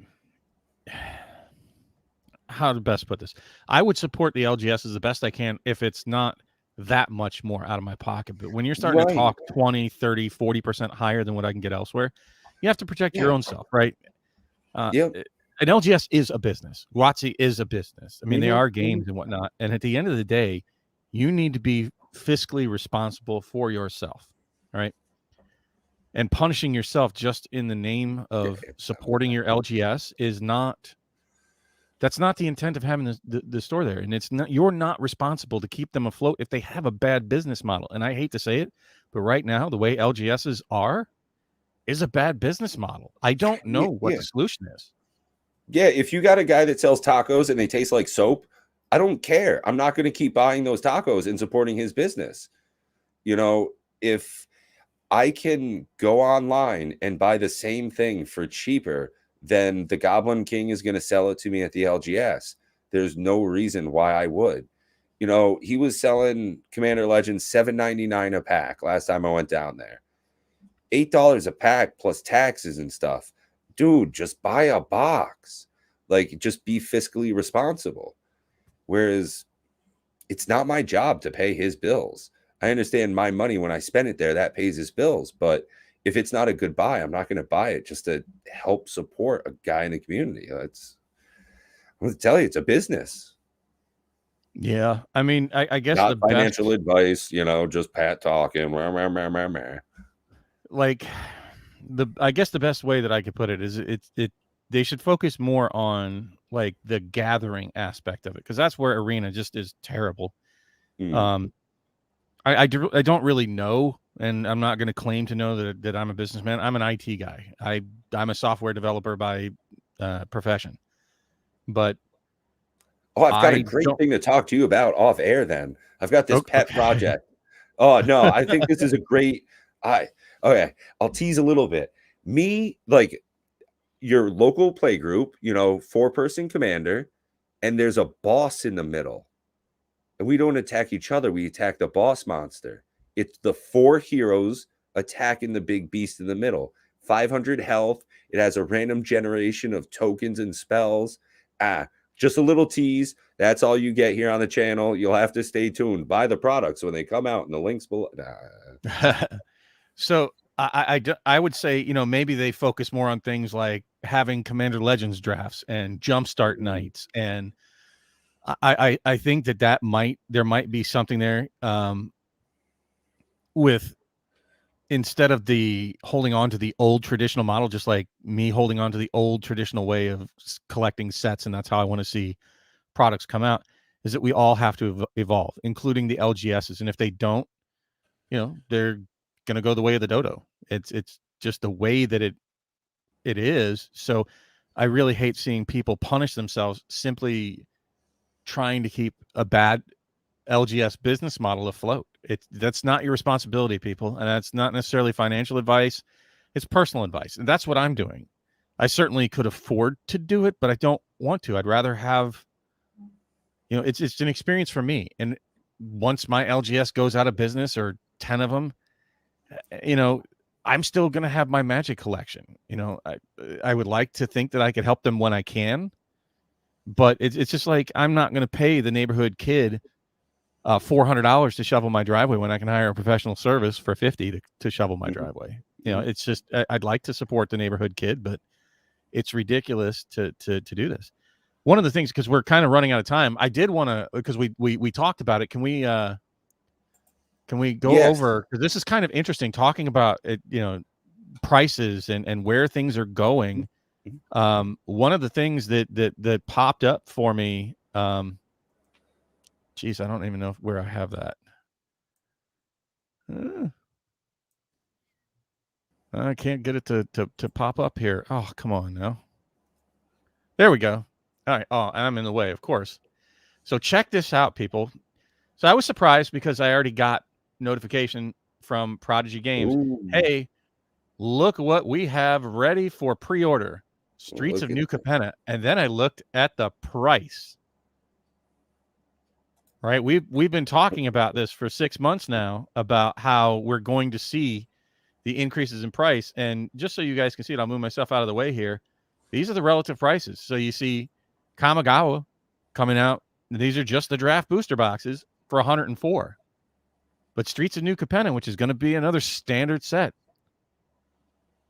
B: how to best put this? I would support the LGS as the best I can if it's not that much more out of my pocket. But when you're starting to
A: Right.
B: talk 20, 30, 40% higher than what I can get elsewhere, you have to protect your
A: Yeah.
B: own self, right?
A: Yep.
B: An LGS is a business. WotC is a business. I mean, they
A: Mhm,
B: are
A: mhm.
B: games and whatnot. And at the end of the day, you need to be fiscally responsible for yourself, right? And punishing yourself just in the name of supporting your LGS is not, that's not the intent of having the store there. And it's not, you're not responsible to keep them afloat if they have a bad business model. And I hate to say it, but right now, the way LGSs are is a bad business model. I don't know what
A: Yeah.
B: the solution is.
A: Yeah, if you got a guy that sells tacos and they taste like soap, I don't care. I'm not going to keep buying those tacos and supporting his business. You know, if I can go online and buy the same thing for cheaper than the Goblin King is going to sell it to me at the LGS, there's no reason why I would. You know, he was selling Commander Legends $7.99 a pack last time I went down there. $8 a pack plus taxes and stuff. Dude, just buy a box. Like, just be fiscally responsible. Whereas it's not my job to pay his bills. I understand my money when I spend it there, that pays his bills. But if it's not a good buy, I'm not going to buy it just to help support a guy in the community. It's, I'm going to tell you, it's a business.
B: Yeah. I mean, I guess the
A: Not
B: best,
A: financial advice, you know, just Pat talking.
B: like, I guess the best way that I could put it is they should focus more on like the gathering aspect of it, because that's where Arena just is terrible.
A: Mm.
B: I don't really know, and I'm not going to claim to know that I'm a businessman. I'm an IT guy. I'm a software developer by profession, but
A: Oh, I've got a
B: I
A: great
B: don't.
A: thing to talk to you about off air then. I've got this pet
B: Okay.
A: project. Oh, no, I think this is a great I okay, I'll tease a little bit. Me, like your local play group, you know, 4-person commander, and there's a boss in the middle. And we don't attack each other, we attack the boss monster. It's the 4 heroes attacking the big beast in the middle. 500 health. It has a random generation of tokens and spells. Just a little tease. That's all you get here on the channel. You'll have to stay tuned. Buy the products when they come out, and the links below.
B: So I would say, you know, maybe they focus more on things like having Commander Legends drafts and jumpstart nights, and I think there might be something there, with, instead of the holding on to the old traditional model, just like me holding on to the old traditional way of collecting sets, and that's how I want to see products come out, is that we all have to evolve, including the LGSs. And if they don't, you know, they're going to go the way of the dodo. It's just the way that it is. So I really hate seeing people punish themselves simply trying to keep a bad LGS business model afloat. That's not your responsibility, people, and that's not necessarily financial advice. It's personal advice, and that's what I'm doing. I certainly could afford to do it, but I don't want to. I'd rather have, you know, it's an experience for me. And once my LGS goes out of business, or 10 of them, you know, I'm still going to have my Magic collection. You know, I would like to think that I could help them when I can, but it's just like, I'm not going to pay the neighborhood kid $400 to shovel my driveway when I can hire a professional service for 50 to shovel my driveway. You know, it's just, I'd like to support the neighborhood kid, but it's ridiculous to do this. One of the things, because we're kind of running out of time, I did want to, because we talked about it. Can we go
A: Yes.
B: over, because this is kind of interesting, talking about it, you know, prices and where things are going. One of the things that popped up for me, geez, I don't even know where I have that. I can't get it to pop up here. Oh, come on now. There we go. All right. Oh, I'm in the way, of course. So check this out, people. So I was surprised because I already got notification from Prodigy Games.
A: Ooh,
B: Hey, look what we have ready for pre-order. Streets
A: look
B: of
A: at
B: New Capenna. And then I looked at the price. Right? We've been talking about this for 6 months now, about how we're going to see the increases in price. And just so you guys can see it, I'll move myself out of the way here. These are the relative prices. So you see Kamigawa coming out. These are just the draft booster boxes for 104. But Streets of New Capenna, which is going to be another standard set,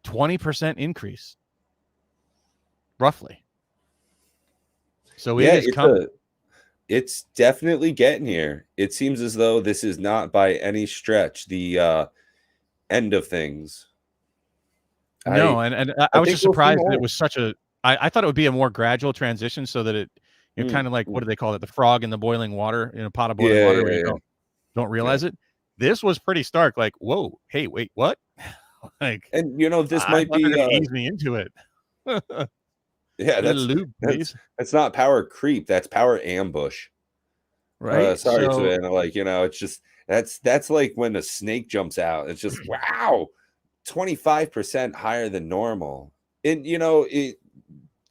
B: 20% increase, roughly. So it
A: Yeah,
B: is coming.
A: it's definitely getting here. It seems as though this is not by any stretch the end of things.
B: No,
A: I
B: and
A: I
B: I was
A: think
B: just
A: we'll see
B: surprised that it
A: more.
B: was such a. I thought it would be a more gradual transition, so that it,
A: Mm,
B: kind of like,
A: mm.
B: what do they call it? The frog in the boiling water, in a pot of boiling
A: Yeah,
B: water,
A: yeah,
B: where you
A: yeah,
B: don't
A: yeah.
B: realize it. This was pretty stark. Like, whoa, hey, wait, what? Like,
A: And this
B: I
A: might
B: thought they're
A: be
B: going to ease me into it. A
A: yeah,
B: little lube, please.
A: that's not power creep, that's power ambush.
B: Right.
A: Sorry,
B: So
A: Savannah. Like, it's just that's like when a snake jumps out. It's just wow, 25% higher than normal. And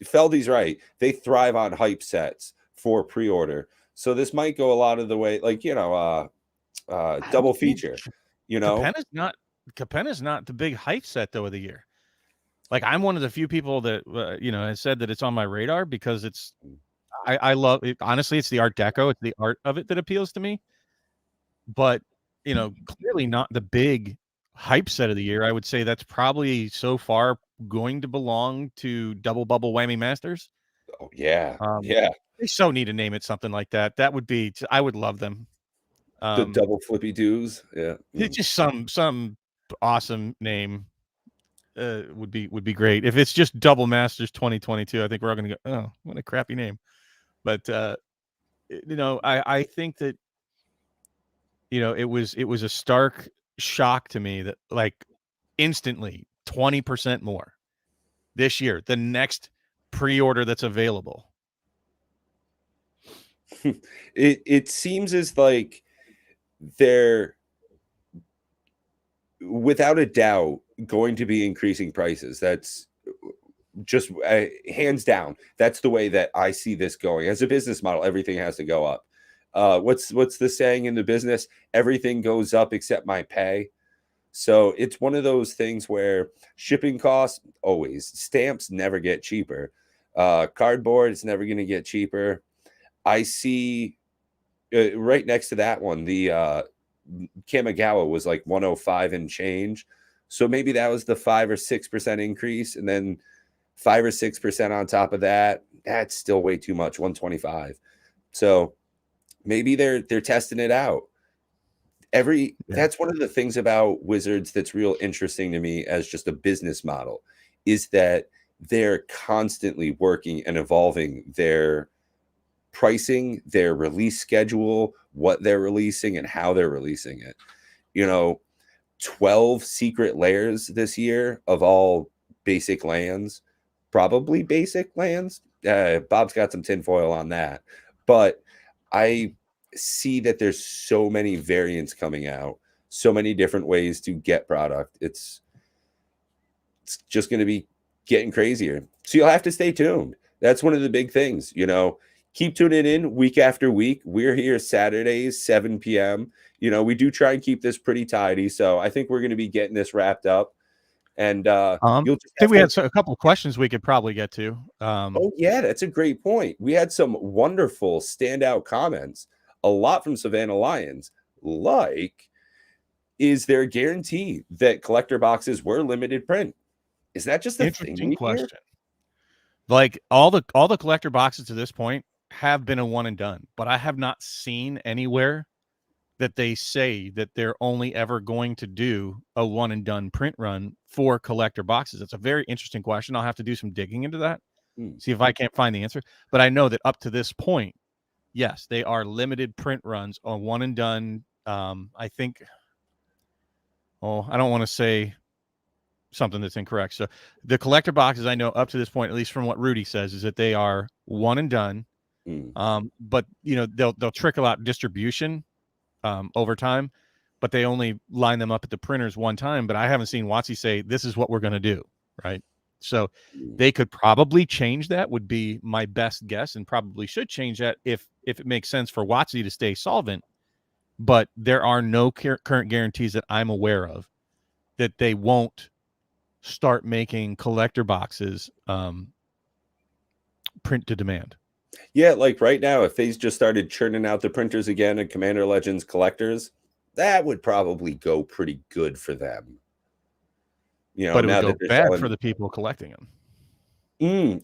A: Feldy's right. They thrive on hype sets for pre-order. So this might go a lot of the way, like,
B: I
A: double
B: don't think
A: feature,
B: Capenna's not the big hype set though of the year. Like, I'm one of the few people that has said that it's on my radar because it's. I love it. Honestly, it's the Art Deco. It's the art of it that appeals to me. But clearly not the big hype set of the year. I would say that's probably so far going to belong to Double Bubble Whammy Masters.
A: Oh yeah,
B: Um,
A: yeah.
B: they so need to name it something like that. That would be. I would love them.
A: The
B: Um,
A: double flippy doos. Yeah.
B: it's just some awesome name. Would be great. If it's just Double Masters 2022, I think we're all going to go, oh, what a crappy name. But I think that it was a stark shock to me that, like, instantly 20% more this year, the next pre-order that's available.
A: It seems as like they're without a doubt going to be increasing prices. That's just hands down. That's the way that I see this going. As a business model, everything has to go up. What's the saying in the business? Everything goes up except my pay. So it's one of those things where shipping costs always, stamps never get cheaper. Cardboard is never going to get cheaper. I see right next to that one, the Kamigawa was like 105 and change. So maybe that was the 5 or 6% increase, and then 5 or 6% on top of that. That's still way too much, 125. So maybe they're testing it out.
B: Yeah.
A: That's one of the things about Wizards that's real interesting to me as just a business model, is that they're constantly working and evolving their pricing, their release schedule, what they're releasing, and how they're releasing it. 12 secret layers this year of all basic lands, probably basic lands. Bob's got some tinfoil on that, but I see that there's so many variants coming out, so many different ways to get product. It's just going to be getting crazier. So you'll have to stay tuned. That's one of the big things, Keep tuning in week after week. We're here Saturdays, 7 p.m. We do try and keep this pretty tidy. So I think we're going to be getting this wrapped up. And you'll just
B: I think
A: have
B: we
A: to.
B: had a couple of questions we could probably get to.
A: Oh, yeah, that's a great point. We had some wonderful standout comments, a lot from Savannah Lions, like, is there a guarantee that collector boxes were limited print? Is that just a thing
B: Interesting
A: we hear?
B: question. Like, all the collector boxes to this point have been a one and done, but I have not seen anywhere that they say that they're only ever going to do a one and done print run for collector boxes. It's a very interesting question. I'll have to do some digging into that,
A: Hmm.
B: see if I can't find the answer. But I know that up to this point, yes, they are limited print runs on one and done. I think, I don't want to say something that's incorrect. So the collector boxes, I know up to this point, at least from what Rudy says, is that they are one and done.
A: Hmm.
B: But they'll trickle out distribution over time, but they only line them up at the printers one time. But I haven't seen Watsy say this is what we're going to do, right? So
A: Hmm.
B: they could probably change that, would be my best guess, and probably should change that if it makes sense for Watsy to stay solvent. But there are no current guarantees that I'm aware of that they won't start making collector boxes print to demand.
A: Yeah, like right now, if they just started churning out the printers again and Commander Legends collectors, that would probably go pretty good for them.
B: But it would
A: Now
B: go
A: that they're
B: bad for
A: selling.
B: the people collecting them.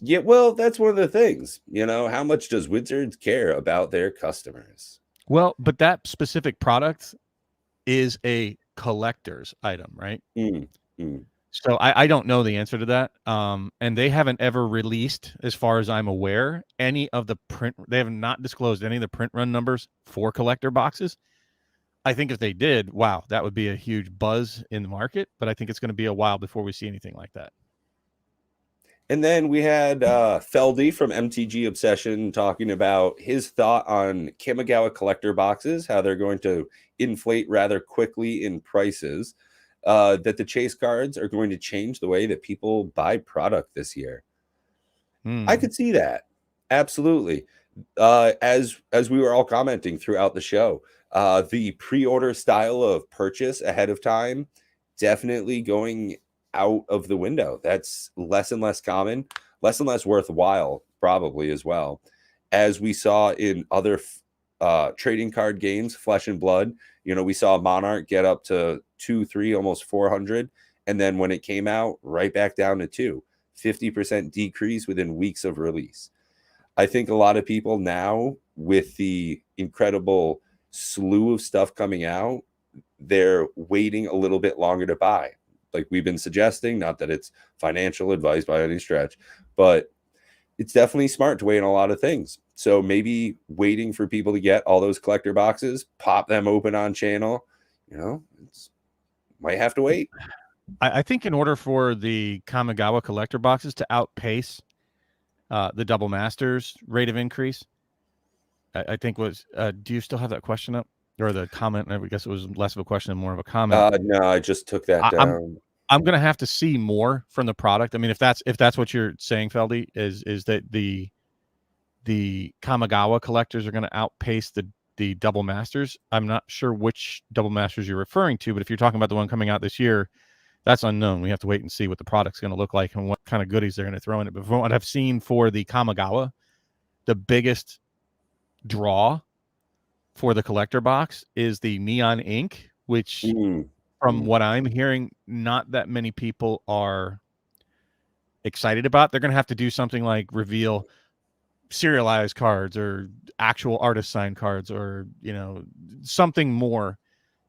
A: Yeah, well, that's one of the things. How much does Wizards care about their customers?
B: Well, but that specific product is a collector's item, right?
A: Mm, mm.
B: So I don't know the answer to that. And they haven't ever released, as far as I'm aware, any of the print. They have not disclosed any of the print run numbers for collector boxes. I think if they did, wow, that would be a huge buzz in the market. But I think it's going to be a while before we see anything like that.
A: And then we had Feldy from MTG Obsession talking about his thought on Kamigawa collector boxes, how they're going to inflate rather quickly in prices, that the chase cards are going to change the way that people buy product this year. I could see that. Absolutely. As we were all commenting throughout the show, the pre-order style of purchase ahead of time definitely going out of the window. That's less and less common, less and less worthwhile, probably as well. As we saw in other trading card games, Flesh and Blood, we saw Monarch get up to 2, 3, almost 400. And then when it came out, right back down to 2, 50% decrease within weeks of release. I think a lot of people now, with the incredible slew of stuff coming out, they're waiting a little bit longer to buy. Like we've been suggesting, not that it's financial advice by any stretch, but it's definitely smart to wait on a lot of things. So maybe waiting for people to get all those collector boxes, pop them open on channel, it's might have to wait.
B: I think in order for the Kamigawa collector boxes to outpace the Double Masters rate of increase, I think was. Do you still have that question up or the comment? I guess it was less of a question and more of a comment.
A: No, I just took that down.
B: I'm going to have to see more from the product. I mean, if that's what you're saying, Feldy, is that the Kamigawa collectors are going to outpace the Double Masters. I'm not sure which Double Masters you're referring to, but if you're talking about the one coming out this year, that's unknown. We have to wait and see what the product's going to look like and what kind of goodies they're going to throw in it. But from what I've seen for the Kamigawa, the biggest draw for the collector box is the neon ink, which from what I'm hearing, not that many people are excited about. They're going to have to do something like reveal serialized cards or actual artist signed cards or, something more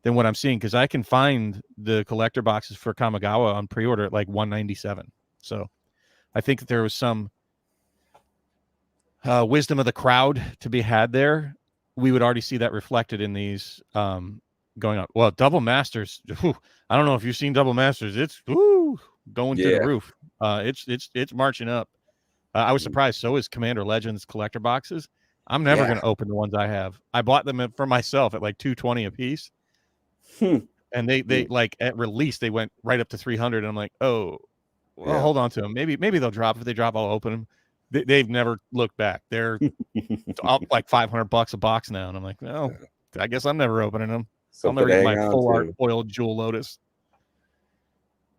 B: than what I'm seeing, because I can find the collector boxes for Kamigawa on pre-order at like $197. So I think that there was some wisdom of the crowd to be had there. We would already see that reflected in these going on. Well, Double Masters, I don't know if you've seen Double Masters. It's going to the roof. It's marching up. I was surprised. So is Commander Legends collector boxes. I'm never going to open the ones I have. I bought them for myself at like $220 a piece. And they like at release they went right up to 300, and I'm like, hold on to them. Maybe they'll drop. If they drop, I'll open them. They've never looked back. They're up like $500 a box now, and I'm like, well, I guess I'm never opening them. I'll never get my full art foil Jewel Lotus.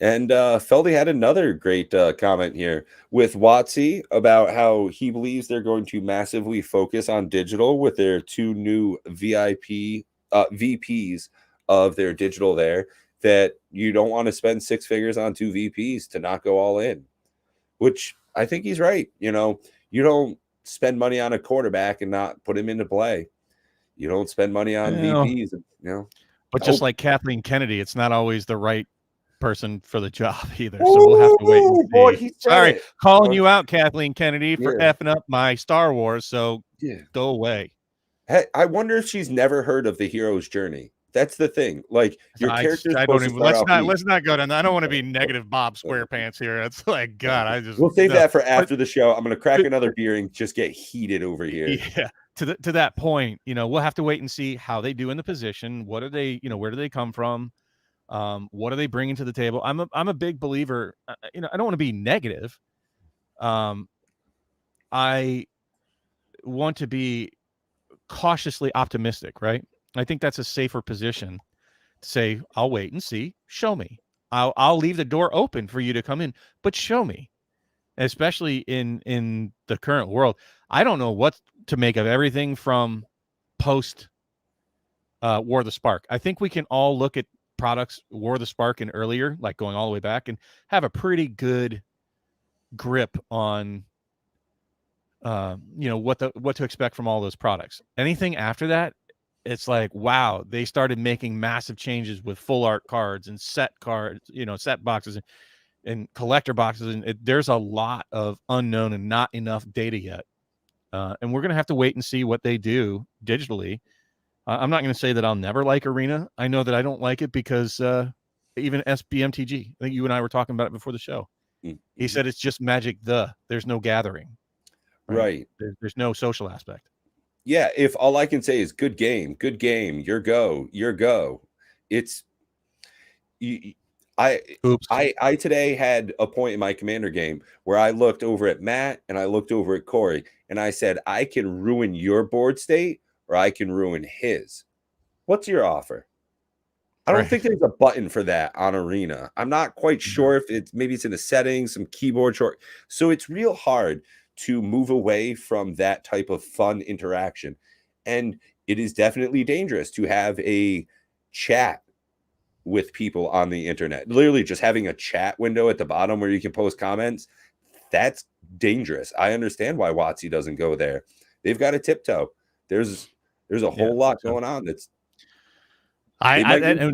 A: And Feldy had another great comment here with Watsy about how he believes they're going to massively focus on digital with their 2 new VPs of their digital there, that you don't want to spend 6 figures on 2 VPs to not go all in, which I think he's right. You don't spend money on a quarterback and not put him into play. You don't spend money on VPs,
B: But just like Kathleen Kennedy, it's not always the right person for the job either. So we'll have to wait and see.
A: Boy,
B: sorry, calling you out, Kathleen Kennedy, for effing up my Star Wars. So go away.
A: Hey, I wonder if she's never heard of the hero's journey. That's the thing. Like your character's supposed to start
B: let's not go down. I don't want to be negative Bob SquarePants here. It's like, God,
A: we'll save that for after the show. I'm going to crack another beer and just get heated over here.
B: Yeah. To that point, we'll have to wait and see how they do in the position. What are they, where do they come from? What are they bringing to the table? I'm a big believer. I don't want to be negative. I want to be cautiously optimistic, right? I think that's a safer position to say, I'll wait and see. Show me. I'll leave the door open for you to come in, but show me. Especially in the current world, I don't know what to make of everything from post War of the Spark. I think we can all look at products War of the Spark and earlier, like going all the way back, and have a pretty good grip on what to expect from all those products. Anything after that, it's like, wow, they started making massive changes with full art cards and set cards, set boxes and collector boxes, and there's a lot of unknown and not enough data yet, and we're gonna have to wait and see what they do digitally. I'm not going to say that I'll never like Arena. I know that I don't like it because even SBMTG, I think you and I were talking about it before the show.
A: Mm-hmm.
B: He said it's just Magic. There's no gathering,
A: right?
B: There's no social aspect.
A: Yeah, if all I can say is good game, your go. It's I today had a point in my Commander game where I looked over at Matt and I looked over at Corey and I said, I can ruin your board state or I can ruin his. What's your offer? I don't think there's a button for that on Arena. I'm not quite sure if maybe it's in the settings, some keyboard short. So it's real hard to move away from that type of fun interaction. And it is definitely dangerous to have a chat with people on the internet. Literally just having a chat window at the bottom where you can post comments. That's dangerous. I understand why WotC doesn't go there. They've got a tiptoe. There's a whole lot going on.
B: And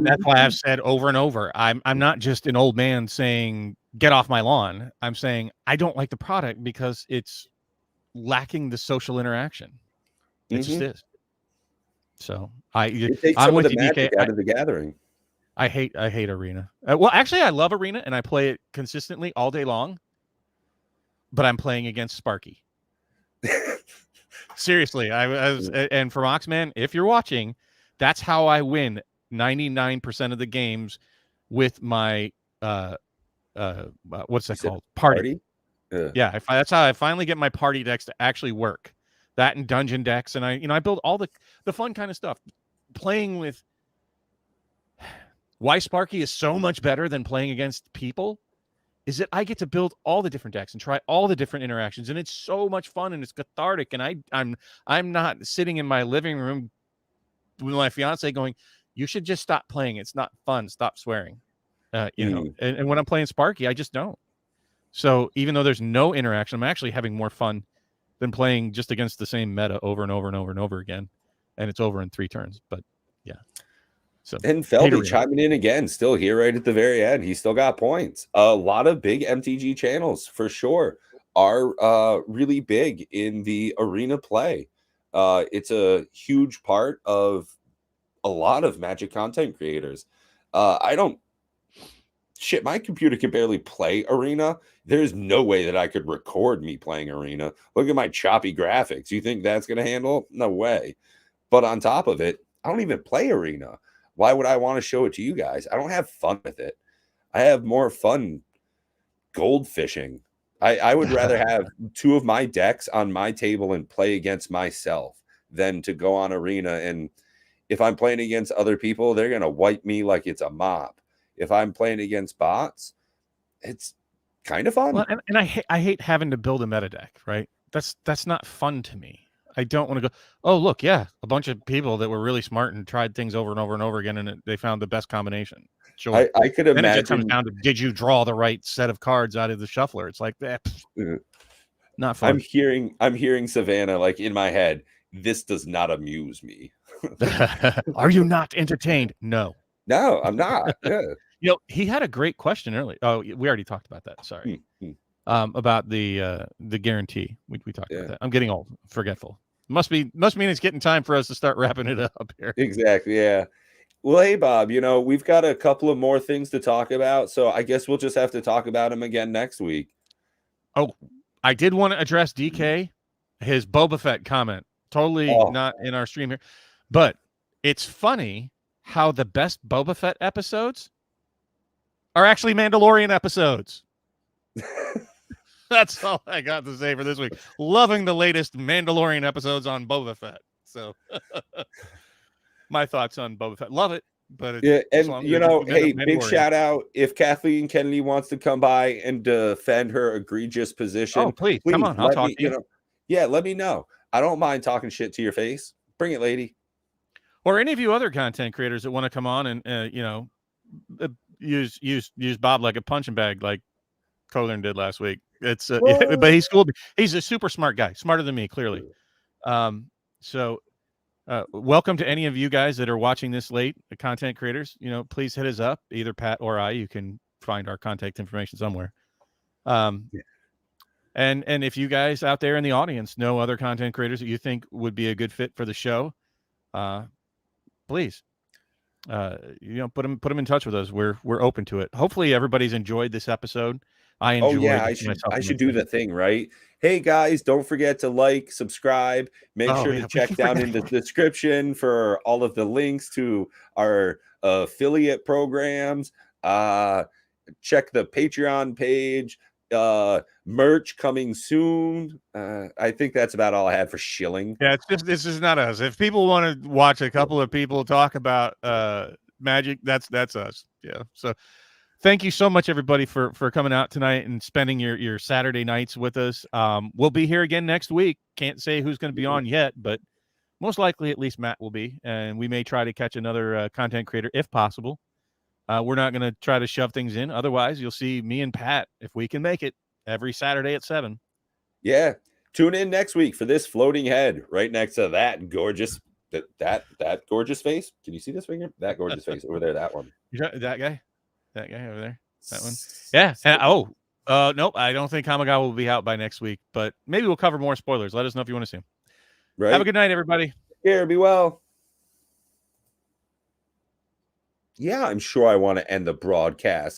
B: that's why I've said over and over, I'm not just an old man saying get off my lawn. I'm saying I don't like the product because it's lacking the social interaction. It just is. So
A: it takes some of the magic out of the gathering.
B: I hate Arena. Well, actually, I love Arena and I play it consistently all day long. But I'm playing against Sparky. Seriously, I was, and for Oxman, if you're watching, that's how I win 99% of the games with my what's that called? Party. Yeah, that's how I finally get my party decks to actually work. That and dungeon decks, and I build all the fun kind of stuff. Playing with why Sparky is so much better than playing against people is that I get to build all the different decks and try all the different interactions, and it's so much fun and it's cathartic. And I'm not sitting in my living room with my fiance going, "You should just stop playing. It's not fun. Stop swearing." And when I'm playing Sparky, I just don't. So even though there's no interaction, I'm actually having more fun than playing just against the same meta over and over and over and over again, and it's over in 3 turns. But yeah. So,
A: and Felby chiming in again, still here right at the very end. He still got points. A lot of big MTG channels for sure are really big in the Arena play. It's a huge part of a lot of Magic content creators. My computer can barely play Arena. There's no way that I could record me playing Arena. Look at my choppy graphics. You think that's going to handle? No way. But on top of it, I don't even play Arena. Why would I want to show it to you guys? I don't have fun with it. I have more fun gold fishing. I would rather have 2 of my decks on my table and play against myself than to go on Arena. And if I'm playing against other people, they're going to wipe me like it's a mop. If I'm playing against bots, it's kind of fun.
B: Well, and I hate having to build a meta deck, right? That's not fun to me. I don't want to go, oh, look, yeah, a bunch of people that were really smart and tried things over and over and over again, and they found the best combination. Sure.
A: I could imagine.
B: Then it just comes down to, did you draw the right set of cards out of the shuffler? It's like, not fun.
A: I'm hearing Savannah like in my head. This does not amuse me.
B: Are you not entertained? No,
A: I'm not. Yeah.
B: He had a great question earlier. Oh, we already talked about that. Sorry. About the guarantee. We talked about that. I'm getting old, forgetful. Must mean it's getting time for us to start wrapping it up here.
A: Exactly. Yeah. Well, hey, Bob, we've got a couple of more things to talk about, so I guess we'll just have to talk about them again next week.
B: Oh, I did want to address DK, his Boba Fett comment. Totally not in our stream here. But it's funny how the best Boba Fett episodes are actually Mandalorian episodes. That's all I got to say for this week. Loving the latest Mandalorian episodes on Boba Fett. So my thoughts on Boba Fett. Love it. But
A: hey, big shout out if Kathleen Kennedy wants to come by and defend her egregious position.
B: Oh, please come on. I'll talk to you.
A: Yeah, let me know. I don't mind talking shit to your face. Bring it, lady.
B: or any of you other content creators that want to come on and use Bob like a punching bag, like Colern did last week. It's but he schooled me. He's a super smart guy, smarter than me, clearly. So welcome to any of you guys that are watching this late, the content creators. Please hit us up, either Pat or I. You can find our contact information somewhere. And if you guys out there in the audience know other content creators that you think would be a good fit for the show, please, put them in touch with us. We're open to it. Hopefully everybody's enjoyed this episode. I enjoyed.
A: I should do the thing, right? Hey guys, don't forget to like, subscribe, make sure to check down in the description for all of the links to our affiliate programs. Check the Patreon page, merch coming soon. I think that's about all I had for shilling.
B: Yeah, this is not us. If people want to watch a couple of people talk about Magic, that's us. Yeah. So thank you so much, everybody, for coming out tonight and spending your Saturday nights with us. We'll be here again next week. Can't say who's going to be on yet, but most likely at least Matt will be, and we may try to catch another content creator if possible. We're not going to try to shove things in. Otherwise, you'll see me and Pat, if we can make it, every Saturday at 7.
A: Yeah. Tune in next week for this floating head right next to that gorgeous that gorgeous face. Can you see this finger? That gorgeous face over there. That one.
B: That guy over there. That one. Yeah. Nope. I don't think Kamigawa will be out by next week, but maybe we'll cover more spoilers. Let us know if you want to see him. Right. Have a good night, everybody.
A: Here, be well. Yeah, I'm sure I want to end the broadcast.